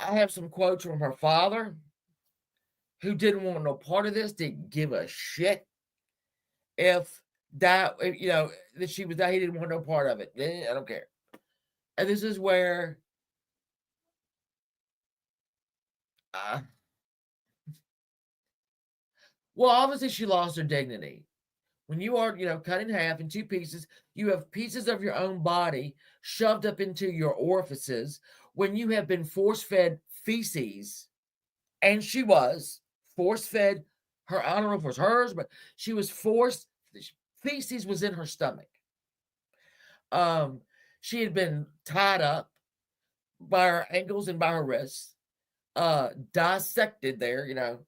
have some quotes from her father, who didn't want no part of this, didn't give a shit if that, you know, that she was that he didn't want no part of it. I don't care. And this is where well, obviously she lost her dignity. When you are, you know, cut in half in 2 pieces, you have pieces of your own body shoved up into your orifices when you have been force-fed feces, and she was force-fed her, I don't know if it was hers, but she was forced, feces was in her stomach. She had been tied up by her ankles and by her wrists, dissected there, you know,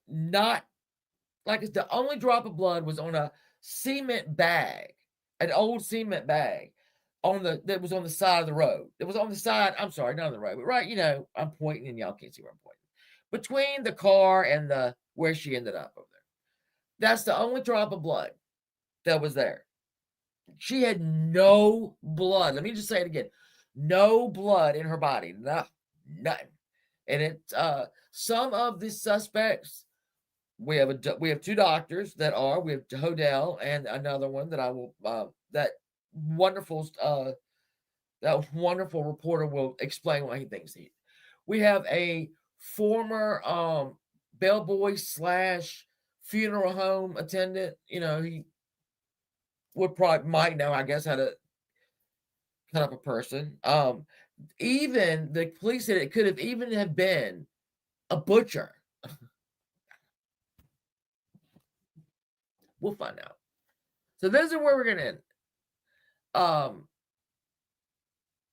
not like it's the only drop of blood was on a cement bag, an old cement bag that was on the side of the road. It was on the side, I'm sorry, not on the road, but right, you know, I'm pointing and y'all can't see where I'm pointing. Between the car and the where she ended up over there. That's the only drop of blood that was there. She had no blood. Let me just say it again. No blood in her body. Nothing. And it some of the suspects, we have 2 doctors that are, we have Hodel and another one that I will that wonderful reporter will explain why he thinks he. We have a former bellboy / funeral home attendant. You know, he might know, I guess, how to cut up a person. Even the police said it could have even have been a butcher. We'll find out. So this is where we're gonna end.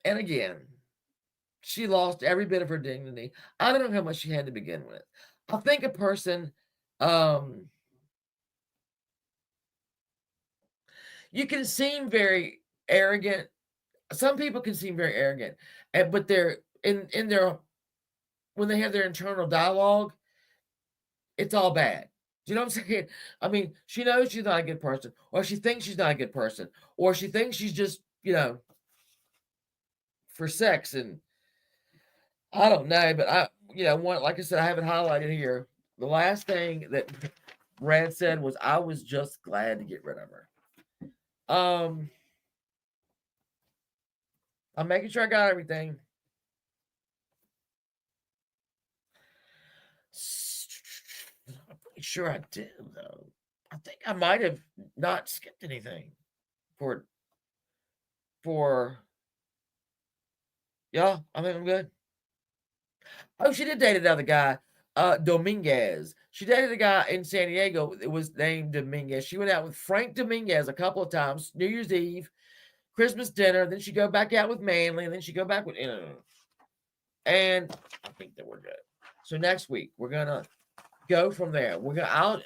And again, she lost every bit of her dignity. I don't know how much she had to begin with. I think a person, you can seem very arrogant. Some people can seem very arrogant, but they're in their when they have their internal dialogue, it's all bad. Do you know what I'm saying? I mean, she knows she's not a good person, or she thinks she's not a good person, or she thinks she's just, you know, for sex, and I don't know, but like I said, I have it highlighted here. The last thing that Brad said was, "I was just glad to get rid of her." I'm making sure I got everything. I'm pretty sure I do, though. I think I might have not skipped anything for. Yeah, I think I'm good. Oh, she did date another guy, Dominguez. She dated a guy in San Diego. It was named Dominguez. She went out with Frank Dominguez a couple of times, New Year's Eve, Christmas dinner. Then she go back out with Manly, and then she go back with, and I think that we're good. So next week we're gonna go from there. We're gonna out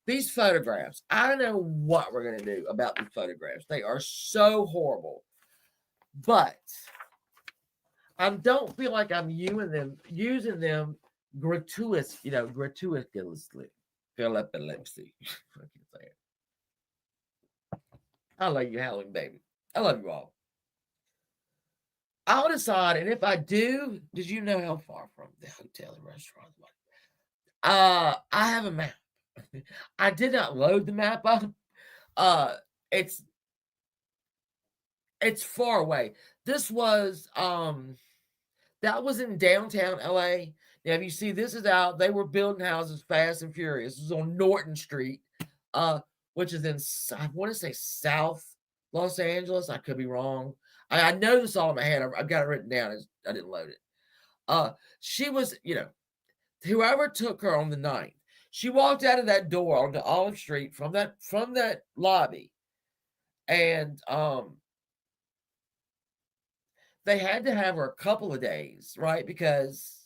these photographs. I don't know what we're gonna do about these photographs. They are so horrible, but I don't feel like I'm using them gratuitously. Philippilepsy. I can say it. I love you, Halloween baby. I love you all. I'll decide, and if I do, did you know how far from the hotel and restaurant? I have a map. I did not load the map up. It's far away. This was that was in downtown LA. Now, if you see, this is out. They were building houses fast and furious. This is on Norton Street, which is in, I want to say, South Los Angeles. I could be wrong. I know this all in my head. I've got it written down. I didn't load it. She was, whoever took her on the 9th, she walked out of that door onto Olive Street from that lobby, and they had to have her a couple of days, right? Because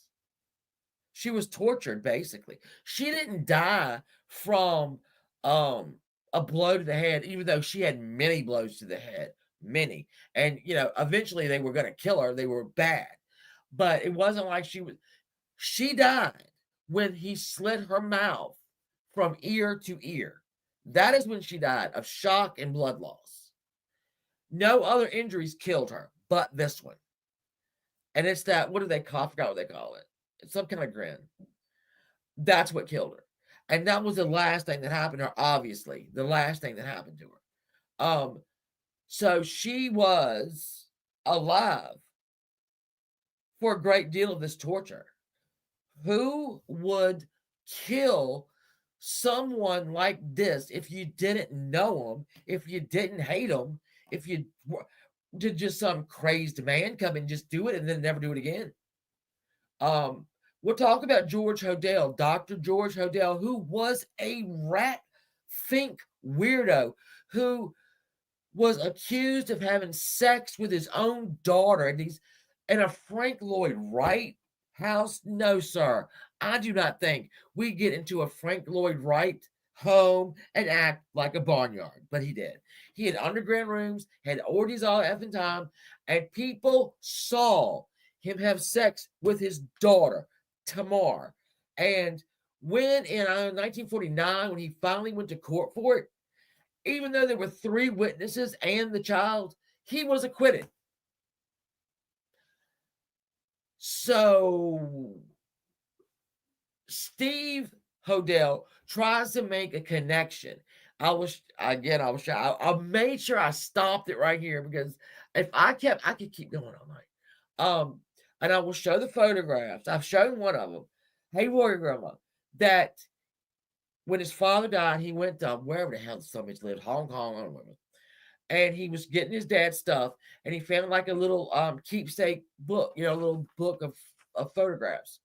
she was tortured, basically. She didn't die from a blow to the head, even though she had many blows to the head. Many. And, eventually they were going to kill her. They were bad. But it wasn't like she died when he slit her mouth from ear to ear. That is when she died of shock and blood loss. No other injuries killed her but this one. And it's that, what do they call? I forgot what they call it. It's some kind of grin. That's what killed her. And that was the last thing that happened to her, obviously. The last thing that happened to her. So she was alive for a great deal of this torture. Who would kill someone like this if you didn't know them, if you didn't hate them, if you did just some crazed man come and just do it and then never do it again? We'll talk about George Hodel, Dr. George Hodel, who was a rat think weirdo, who was accused of having sex with his own daughter, and he's in a Frank Lloyd Wright house. No, sir. I do not think we get into a Frank Lloyd Wright home and act like a barnyard, but he did. He had underground rooms, had orgies all effing time, and people saw him have sex with his daughter, Tamar. And when in 1949, when he finally went to court for it, even though there were 3 witnesses and the child, he was acquitted. So Steve Hodel tries to make a connection. I made sure I stopped it right here, because if I could keep going all night. And I will show the photographs. I've shown one of them. Hey, Warrior Grandma, that when his father died, he went to wherever the hell somebody lived, Hong Kong, I don't remember. And he was getting his dad's stuff, and he found like a little keepsake book, a little book of photographs.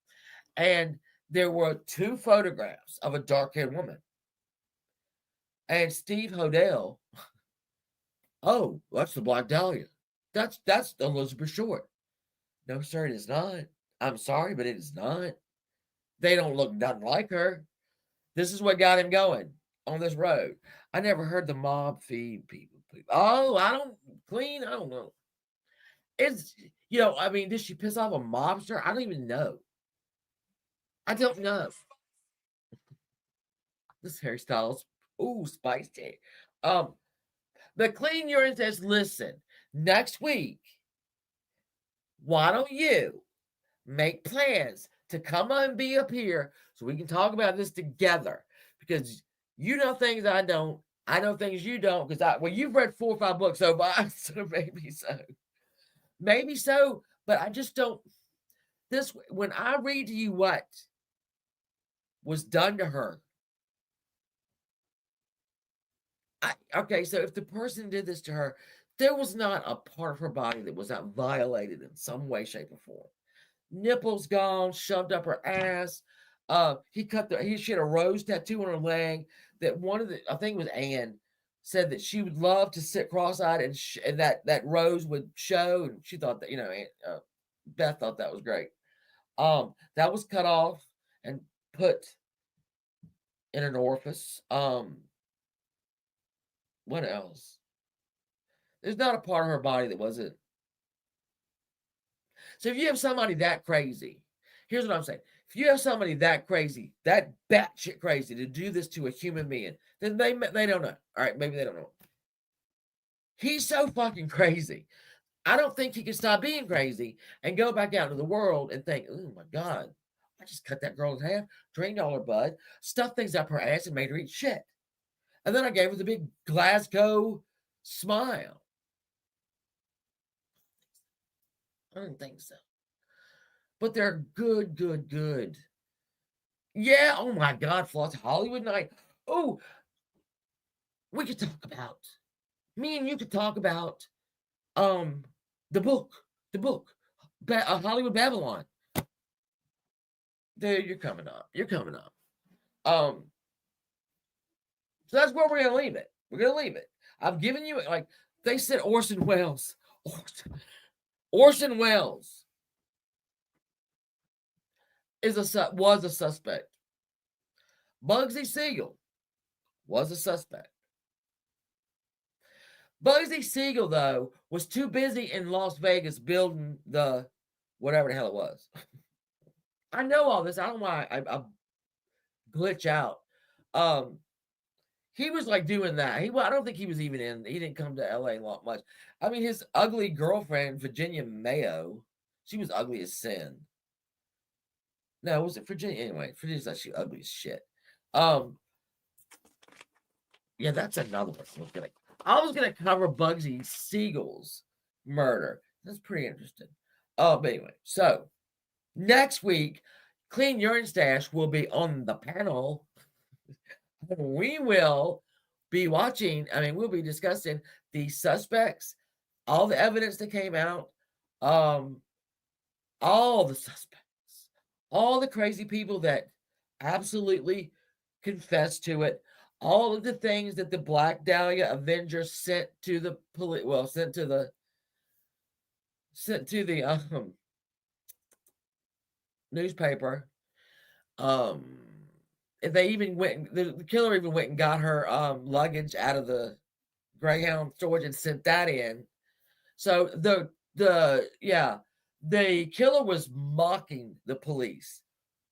And there were 2 photographs of a dark-haired woman. And Steve Hodel, oh, that's the Black Dahlia. That's Elizabeth Short. No, sir, it is not. I'm sorry, but it is not. They don't look nothing like her. This is what got him going on this road. I never heard the mob feed people. Oh, I don't know. It's, did she piss off a mobster? I don't even know. I don't know. This hairstyle's, ooh, spicy. The Clean Urine says, listen, next week, why don't you make plans to come and be up here so we can talk about this together? Because you know things I don't. I know things you don't, because you've read 4 or 5 books so far, so maybe so. Maybe so, but I just don't. When I read to you what was done to her, okay, so if the person did this to her, there was not a part of her body that was not violated in some way, shape, or form. nipples gone, shoved up her ass. She had a rose tattoo on her leg that I think it was Anne, said that she would love to sit cross-eyed and that rose would show, and she thought that, Beth thought that was great. That was cut off and put in an orifice. What else? There's not a part of her body that wasn't. So if you have somebody that crazy, here's what I'm saying. If you have somebody that crazy, that batshit crazy to do this to a human being, then they don't know. All right, maybe they don't know. He's so fucking crazy. I don't think he can stop being crazy and go back out into the world and think, oh my God, I just cut that girl in half, drained all her blood, stuffed things up her ass and made her eat shit. And then I gave her the big Glasgow smile. I don't think so. But they're good. Yeah, oh my God, Floss, Hollywood Night. Oh, we could talk about, me and you could talk about the book, Hollywood Babylon. Dude, you're coming up. So that's where we're gonna leave it. I've given you, like they said, Orson Welles. Orson Welles was a suspect. Bugsy Siegel was a suspect. Bugsy Siegel, though, was too busy in Las Vegas building the whatever the hell it was. I know all this. I don't know why I glitch out. He was like doing that. I don't think he was even in. He didn't come to LA much. I mean, his ugly girlfriend, Virginia Mayo, she was ugly as sin. No, was it Virginia? Anyway, Virginia's actually ugly as shit. Yeah, that's another one. I was gonna cover Bugsy Siegel's murder. That's pretty interesting. But anyway, so next week, Clean Urine Stash will be on the panel. We will be watching. We'll be discussing the suspects, all the evidence that came out, all the suspects, all the crazy people that absolutely confessed to it, all of the things that the Black Dahlia Avengers sent to the police. Well, sent to the newspaper. If they even the killer even went and got her luggage out of the Greyhound storage and sent that in. So the killer was mocking the police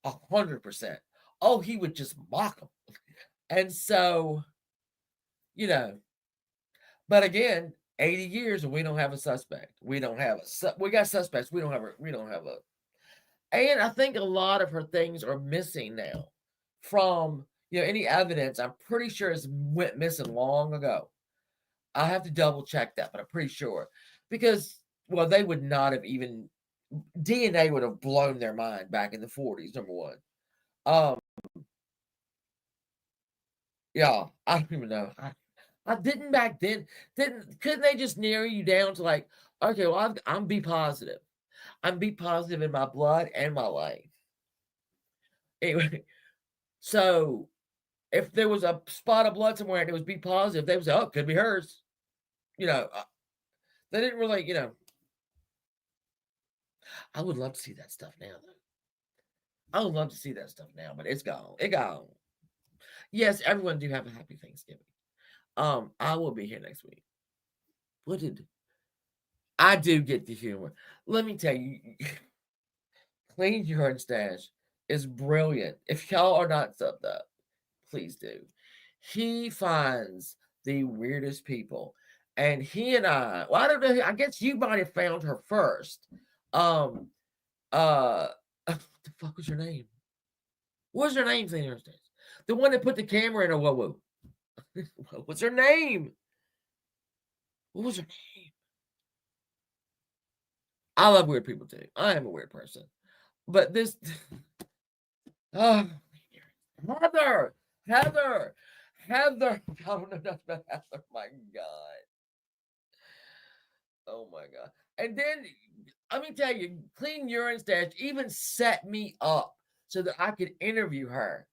100%. Oh, he would just mock them. And so, but again, 80 years and we don't have a suspect. We got suspects. We don't have a. And I think a lot of her things are missing now from, any evidence. I'm pretty sure it's went missing long ago. I have to double check that, but I'm pretty sure because, well, they would not have even, DNA would have blown their mind back in the 40s, number one. Yeah, I don't even know. I didn't back then. Couldn't they just narrow you down to like, okay, well, I'm B positive. I'm B positive in my blood and my life. Anyway, so if there was a spot of blood somewhere and it was B positive, they would say, oh, it could be hers. They didn't really, I would love to see that stuff now, though. I would love to see that stuff now, but it's gone. It gone. Yes, everyone do have a happy Thanksgiving. I will be here next week. I do get the humor. Let me tell you, Clean Urine Stash is brilliant. If y'all are not subbed up, please do. He finds the weirdest people. And he and I don't know. I guess you might have found her first. What the fuck was your name? What was her name, Clean Urine Stash? The one that put the camera in her whoa. What was her name? What was her name? I love weird people too. I am a weird person. But this Heather. I don't know nothing about Heather. My God. Oh my God. And then let me tell you, Clean Urine Stash even set me up so that I could interview her.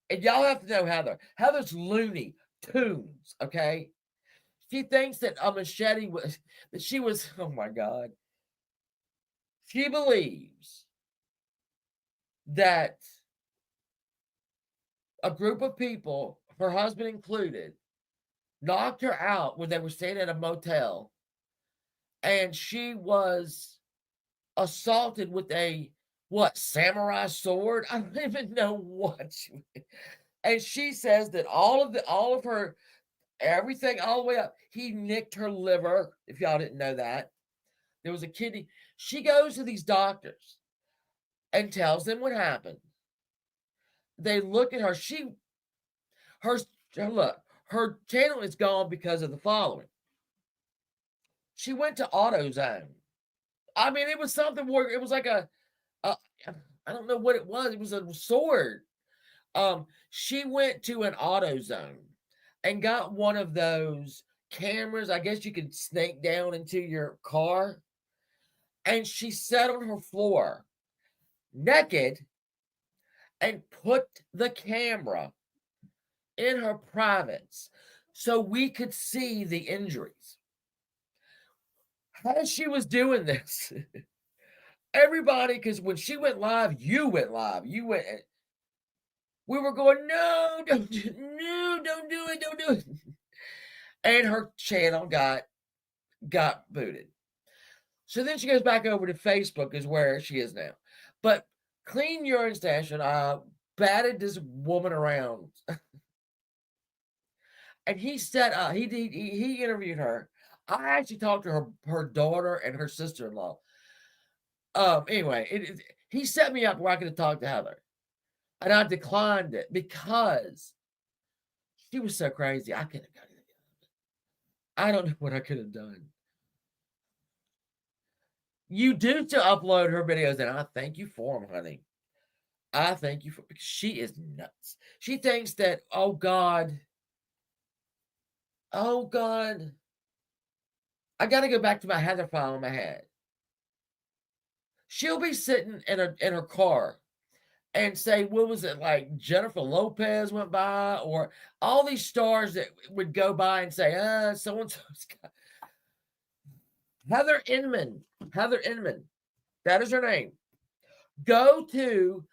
And y'all have to know Heather. Heather's loony tunes, okay? She thinks that a machete was, that she was, oh my God. She believes that a group of people, her husband included, knocked her out when they were staying at a motel. And she was assaulted with a what, samurai sword? I don't even know what. And she says that all of her everything all the way up, he nicked her liver. If y'all didn't know that, there was a kidney. She goes to these doctors and tells them what happened. They look at her. Her channel is gone because of the following. She went to AutoZone. I mean, it was something where it was like a I don't know what it was. It was a sword. She went to an AutoZone and got one of those cameras. I guess you could snake down into your car. And she sat on her floor naked and put the camera in her privates so we could see the injuries. As she was doing this, everybody, because when she went live, you went live. We were going, no, don't do it. And her channel got booted. So then she goes back over to Facebook, is where she is now. But Clean Urine Stash and I batted this woman around. And he said, he interviewed her. I actually talked to her daughter and her sister-in-law. Anyway, he set me up where I could have talked to Heather. And I declined it because she was so crazy. I couldn't have done it. I don't know what I could have done. You do to upload her videos, and I thank you for them, honey. I thank you for, because she is nuts. She thinks that, oh God, I got to go back to my Heather file in my head. She'll be sitting in her car and say, what was it, like Jennifer Lopez went by, or all these stars that would go by and say, so-and-so's got Heather Inman, that is her name. Go to,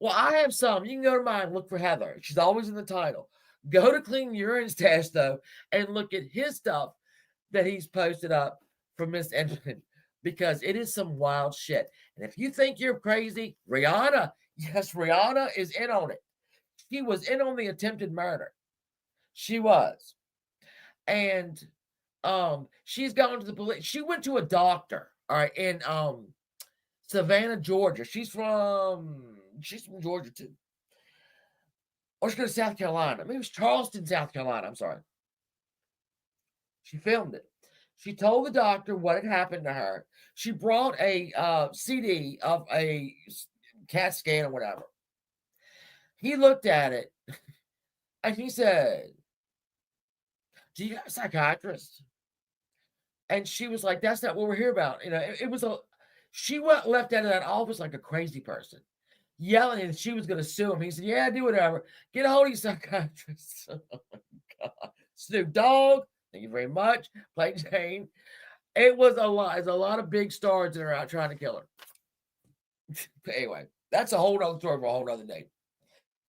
well, I have some. You can go to mine and look for Heather. She's always in the title. Go to Clean Urine Stash, though, and look at his stuff that he's posted up from Miss Inman, because it is some wild shit. And if you think you're crazy, Rihanna, yes, Rihanna is in on it. She was in on the attempted murder. She was. And she's gone to the police. She went to a doctor, all right, in Savannah, Georgia. She's from Georgia too. Or she's going to South Carolina. Maybe it was Charleston, South Carolina. I'm sorry. She filmed it. She told the doctor what had happened to her. She brought a CD of a CAT scan or whatever. He looked at it and he said, do you have a psychiatrist? And she was like, that's not what we're here about. You know, it was she went left out of that office like a crazy person, yelling, and she was going to sue him. He said, yeah, do whatever. Get a hold of your psychiatrist. Oh my God. Snoop Dogg, thank you very much. Plain Jane. It was a lot. There's a lot of big stars that are out trying to kill her. Anyway, that's a whole other story for a whole other day.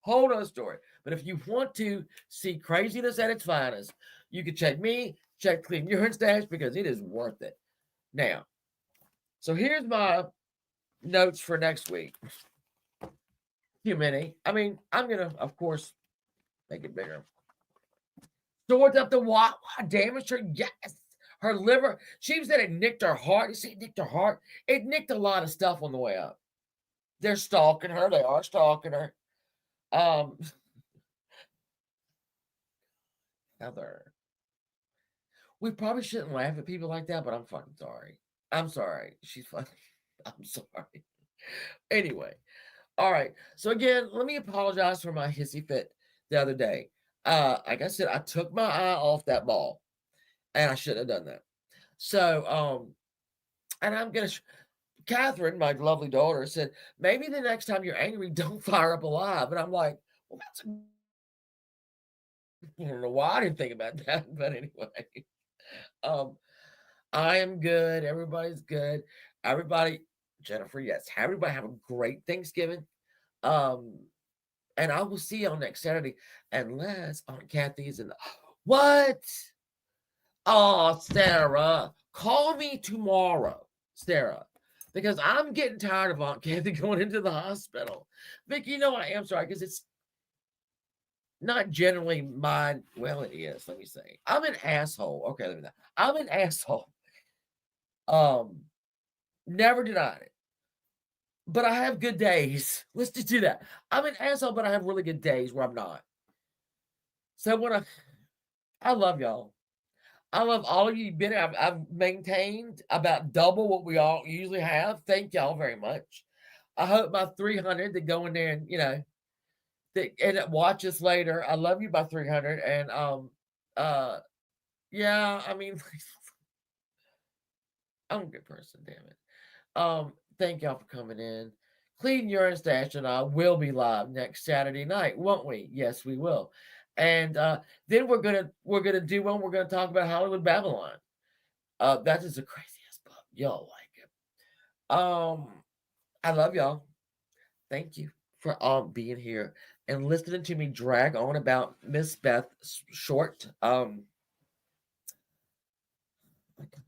Whole other story. But if you want to see craziness at its finest, you can check me, check Clean Urine Stash, because it is worth it. Now, so here's my notes for next week. Too many. I mean, I'm going to, of course, make it bigger. Stored up the what? Damaged her? Yes. Her liver. She said it nicked her heart. You see, it nicked her heart. It nicked a lot of stuff on the way up. They're stalking her. They are stalking her. Heather. We probably shouldn't laugh at people like that, but I'm fucking sorry. I'm sorry. She's funny. I'm sorry. Anyway. All right. So again, let me apologize for my hissy fit the other day. Like I said, I took my eye off that ball, and I shouldn't have done that. So And I'm going to, Catherine, my lovely daughter, said, maybe the next time you're angry, don't fire up alive. And I'm like, well, that's, I don't know why I didn't think about that. But anyway, um, I am good. Everybody's good. Everybody, Jennifer, yes, everybody have a great Thanksgiving. Um, and I will see y'all next Saturday, unless Aunt Kathy's in the, what? Oh, Sarah, call me tomorrow, Sarah, because I'm getting tired of Aunt Kathy going into the hospital. Vic, you know I am sorry, because it's not generally mine. Well, it is. Let me say, I'm an asshole. Okay, let me know. I'm an asshole. Never denied it. But I have good days. Let's just do that. I'm an asshole, but I have really good days where I'm not. So when I love y'all. I love all of you. I've maintained about double what we all usually have. Thank y'all very much. I hope my 300 that go in there and that watch us later. I love you by 300 and yeah. I mean, I'm a good person. Damn it. Thank y'all for coming in. Clean Urine Stash and I will be live next Saturday night, won't we? Yes, we will. And then we're gonna do one. We're gonna talk about Hollywood Babylon. That is a crazy ass book. Y'all like it. I love y'all. Thank you for all being here and listening to me drag on about Miss Beth Short. I kind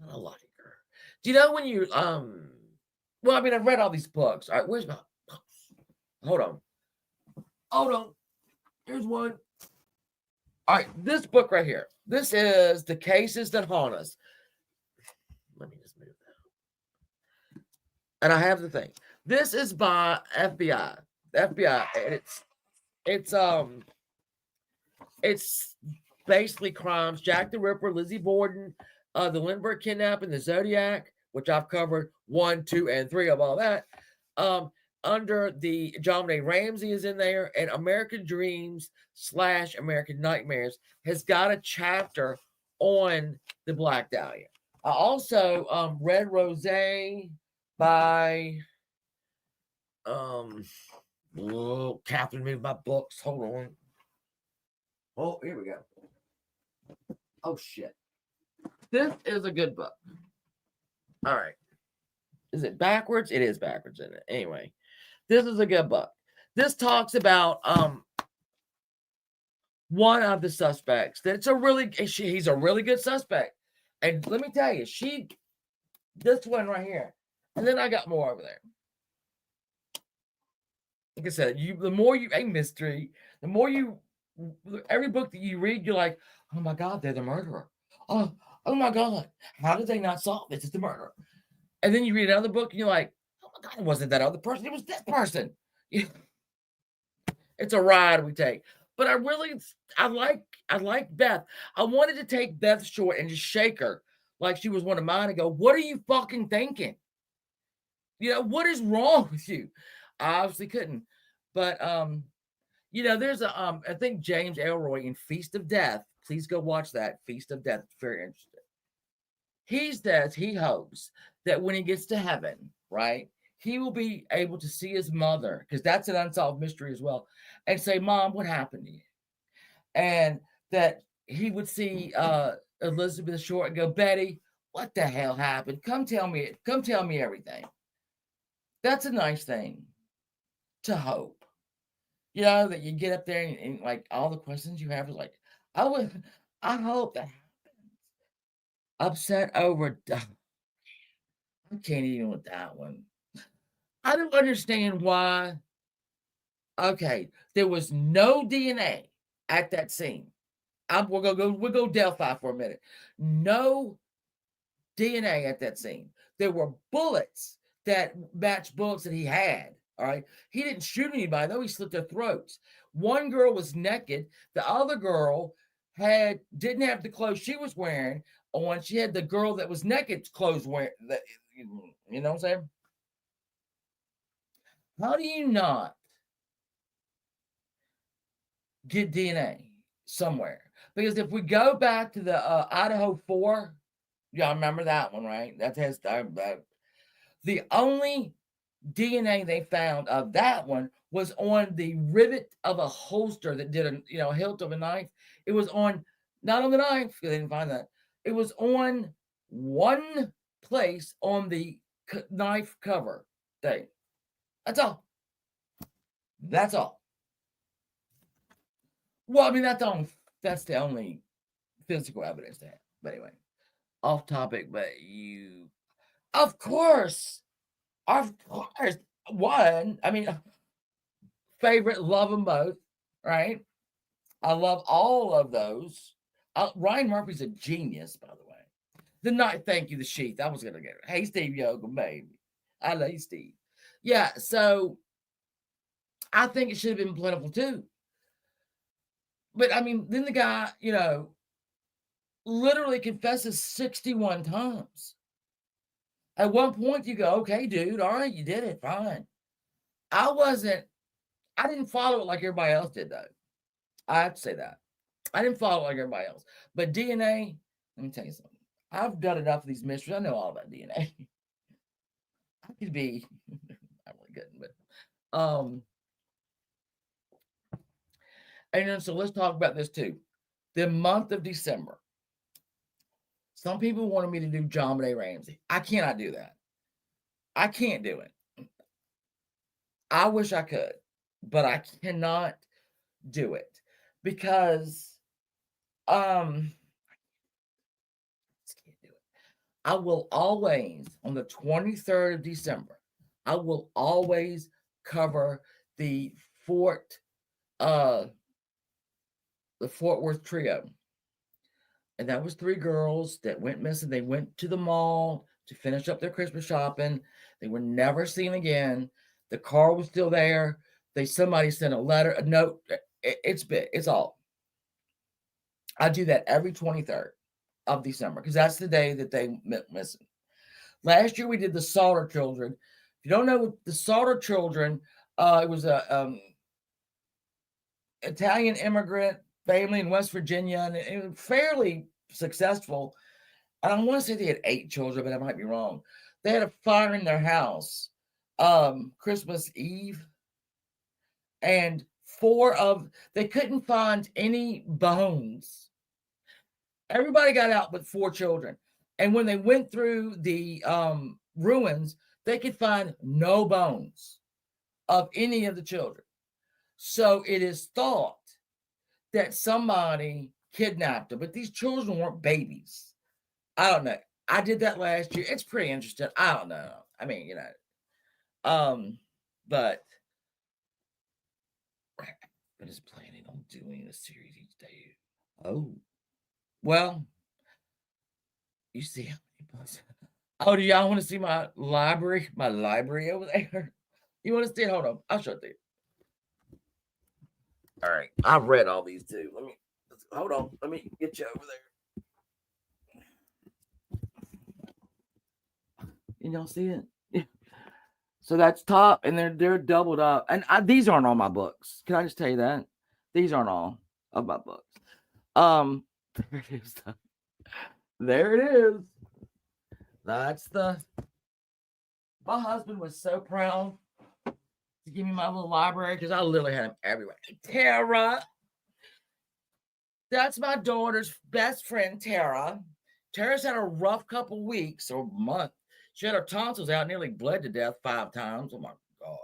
of like her. Do you know when you well, I mean, I've read all these books. All right, where's my books? Hold on. Here's one. All right, this book right here. This is The Cases That Haunt Us. Let me just move that. And I have the thing. This is by FBI. FBI. And it's basically crimes. Jack the Ripper, Lizzie Borden, the Lindbergh kidnapping, the Zodiac, which I've covered 1, 2, and 3 of all that. Under the John A. Ramsey is in there, and American Dreams / American Nightmares has got a chapter on the Black Dahlia. I also read Rosé by Catherine moved my books. Hold on. Oh, here we go. Oh shit. This is a good book. All right. Is it backwards? It is backwards, isn't it? Anyway, this is a good book. This talks about one of the suspects. He's a really good suspect. And let me tell you, this one right here. And then I got more over there. Like I said, the more you a mystery, the more every book that you read, you're like, oh my God, they're the murderer. Oh my God, how did they not solve this? It's the murderer. And then you read another book and you're like, oh my God, it wasn't that other person. It was this person. It's a ride we take. But I like Beth. I wanted to take Beth Short and just shake her like she was one of mine and go, what are you fucking thinking? What is wrong with you? I obviously couldn't. But there's I think James Elroy in Feast of Death. Please go watch that. Feast of Death. It's very interesting. He hopes that when he gets to heaven, right, he will be able to see his mother, because that's an unsolved mystery as well, and say, Mom, what happened to you? And that he would see Elizabeth Short and go, Betty, what the hell happened? Come tell me everything. That's a nice thing to hope. That you get up there and like all the questions you have is like, I hope that happens. Upset over, I can't even with that one. I don't understand why. Okay, there was no DNA at that scene. We'll go Delphi for a minute. No DNA at that scene. There were bullets that matched bullets that he had. All right. He didn't shoot anybody, though. He slit their throats. One girl was naked. The other girl didn't have the clothes she was wearing on. She had the girl that was naked clothes wearing. You know what I'm saying? How do you not get DNA somewhere? Because if we go back to the Idaho 4, y'all remember that one, right? That has The only DNA they found of that one was on the rivet of a holster that did a hilt of a knife. It was on, not on the knife, they didn't find that. It was on one place on the knife cover thing. That's all. That's all. Well, I mean, that's the only physical evidence they have. But anyway, off topic, but of course, one, I mean, favorite, love them both, right? I love all of those. Ryan Murphy's a genius, by the way. The night, thank you, the sheath. I was going to get it. Hey, Steve Yoga, baby. I love you, Steve. Yeah, so I think it should have been Plentiful too. But I mean, then the guy, literally confesses 61 times. At one point, you go, okay, dude, all right, you did it, fine. I didn't follow it like everybody else did, though. I have to say that. I didn't follow it like everybody else. But DNA, let me tell you something. I've done enough of these mysteries. I know all about DNA. I could be, I really couldn't, but, and then, so let's talk about this too. The month of December. Some people wanted me to do John Benet Ramsey. I cannot do that. I can't do it. I wish I could, but I cannot do it because I just can't do it. I will always, on the 23rd of December, I will always cover the Fort Worth trio. And that was 3 girls that went missing. They went to the mall to finish up their Christmas shopping. They were never seen again. The car was still there. Somebody sent a letter, a note. It's big. It's all. I do that every 23rd of December because that's the day that they went missing. Last year we did the Salter Children. If you don't know the Salter Children, it was a Italian immigrant family in West Virginia, and it was fairly successful. And I want to say they had 8 children, but I might be wrong. They had a fire in their house Christmas Eve, and they couldn't find any bones. Everybody got out but 4 children. And when they went through the ruins, they could find no bones of any of the children. So it is thought that somebody kidnapped them, but these children weren't babies. I don't know. I did that last year. It's pretty interesting. I don't know. I mean, but is planning on doing a series each day. Oh, well, you see how many books. Oh, do y'all want to see my library? My library over there? You want to see it? Hold on. I'll show it to you. All right. I've read all these too. Hold on. Let me get you over there. Can y'all see it? Yeah. So that's top, and they're doubled up. And these aren't all my books. Can I just tell you that? These aren't all of my books. There it is. There it is. That's my husband was so proud to give me my little library because I literally had them everywhere. Tara. That's my daughter's best friend, Tara. Tara's had a rough couple weeks or month. She had her tonsils out, nearly bled to death 5 times. Oh my God.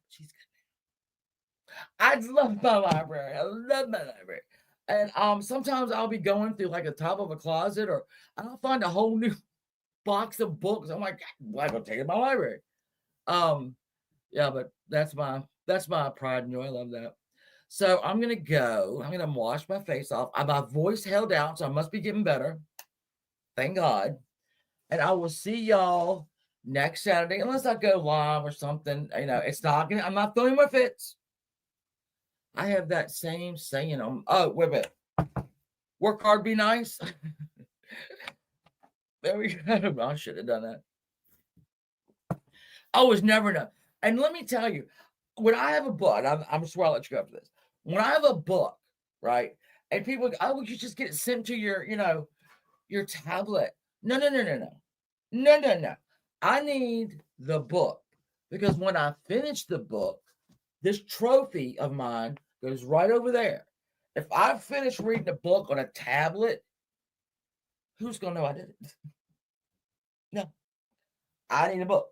She's good. I love my library. I love my library. And sometimes I'll be going through like the top of a closet, or I'll find a whole new box of books. I'm like, I'm gonna take it to my library. Yeah, but that's my pride and joy. I love that. So I'm gonna wash my face off. My voice held out, so I must be getting better. Thank God. And I will see y'all next Saturday, unless I go live or something. It's not I'm not throwing my fits. I have that same saying. Oh, wait a minute. Work hard, be nice. There we go. I should have done that. I was never enough. And let me tell you, when I have a book, I'm sure I'll let you go after this. When I have a book, right, and people, oh, you just get it sent to your tablet. No. I need the book because when I finish the book, this trophy of mine goes right over there. If I finish reading a book on a tablet, who's going to know I did it? No. I need a book.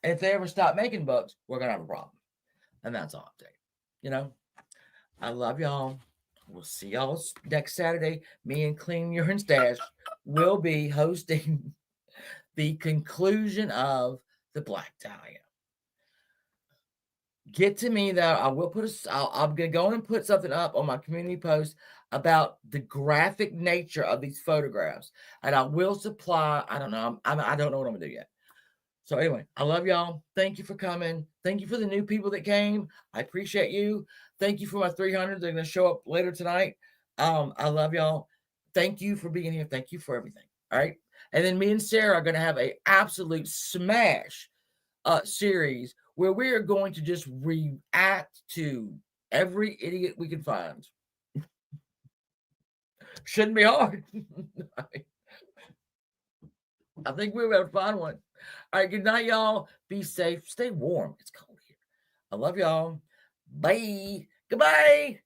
And if they ever stop making books, we're going to have a problem. And that's all I'm saying. You know, I love y'all. We'll see y'all next Saturday. Me and Clean Urine Stash will be hosting the conclusion of the Black Dahlia. Get to me though. I will put I'm gonna go and put something up on my community post about the graphic nature of these photographs, and I will supply. I don't know. I don't know what I'm gonna do yet. So anyway, I love y'all. Thank you for coming. Thank you for the new people that came. I appreciate you. Thank you for my 300. They're gonna show up later tonight. I love y'all. Thank you for being here. Thank you for everything. All right. And then me and Sarah are gonna have a absolute smash series where we are going to just react to every idiot we can find. Shouldn't be hard. I think we're going to find one. All right, good night, y'all. Be safe. Stay warm. It's cold here. I love y'all. Bye. Goodbye.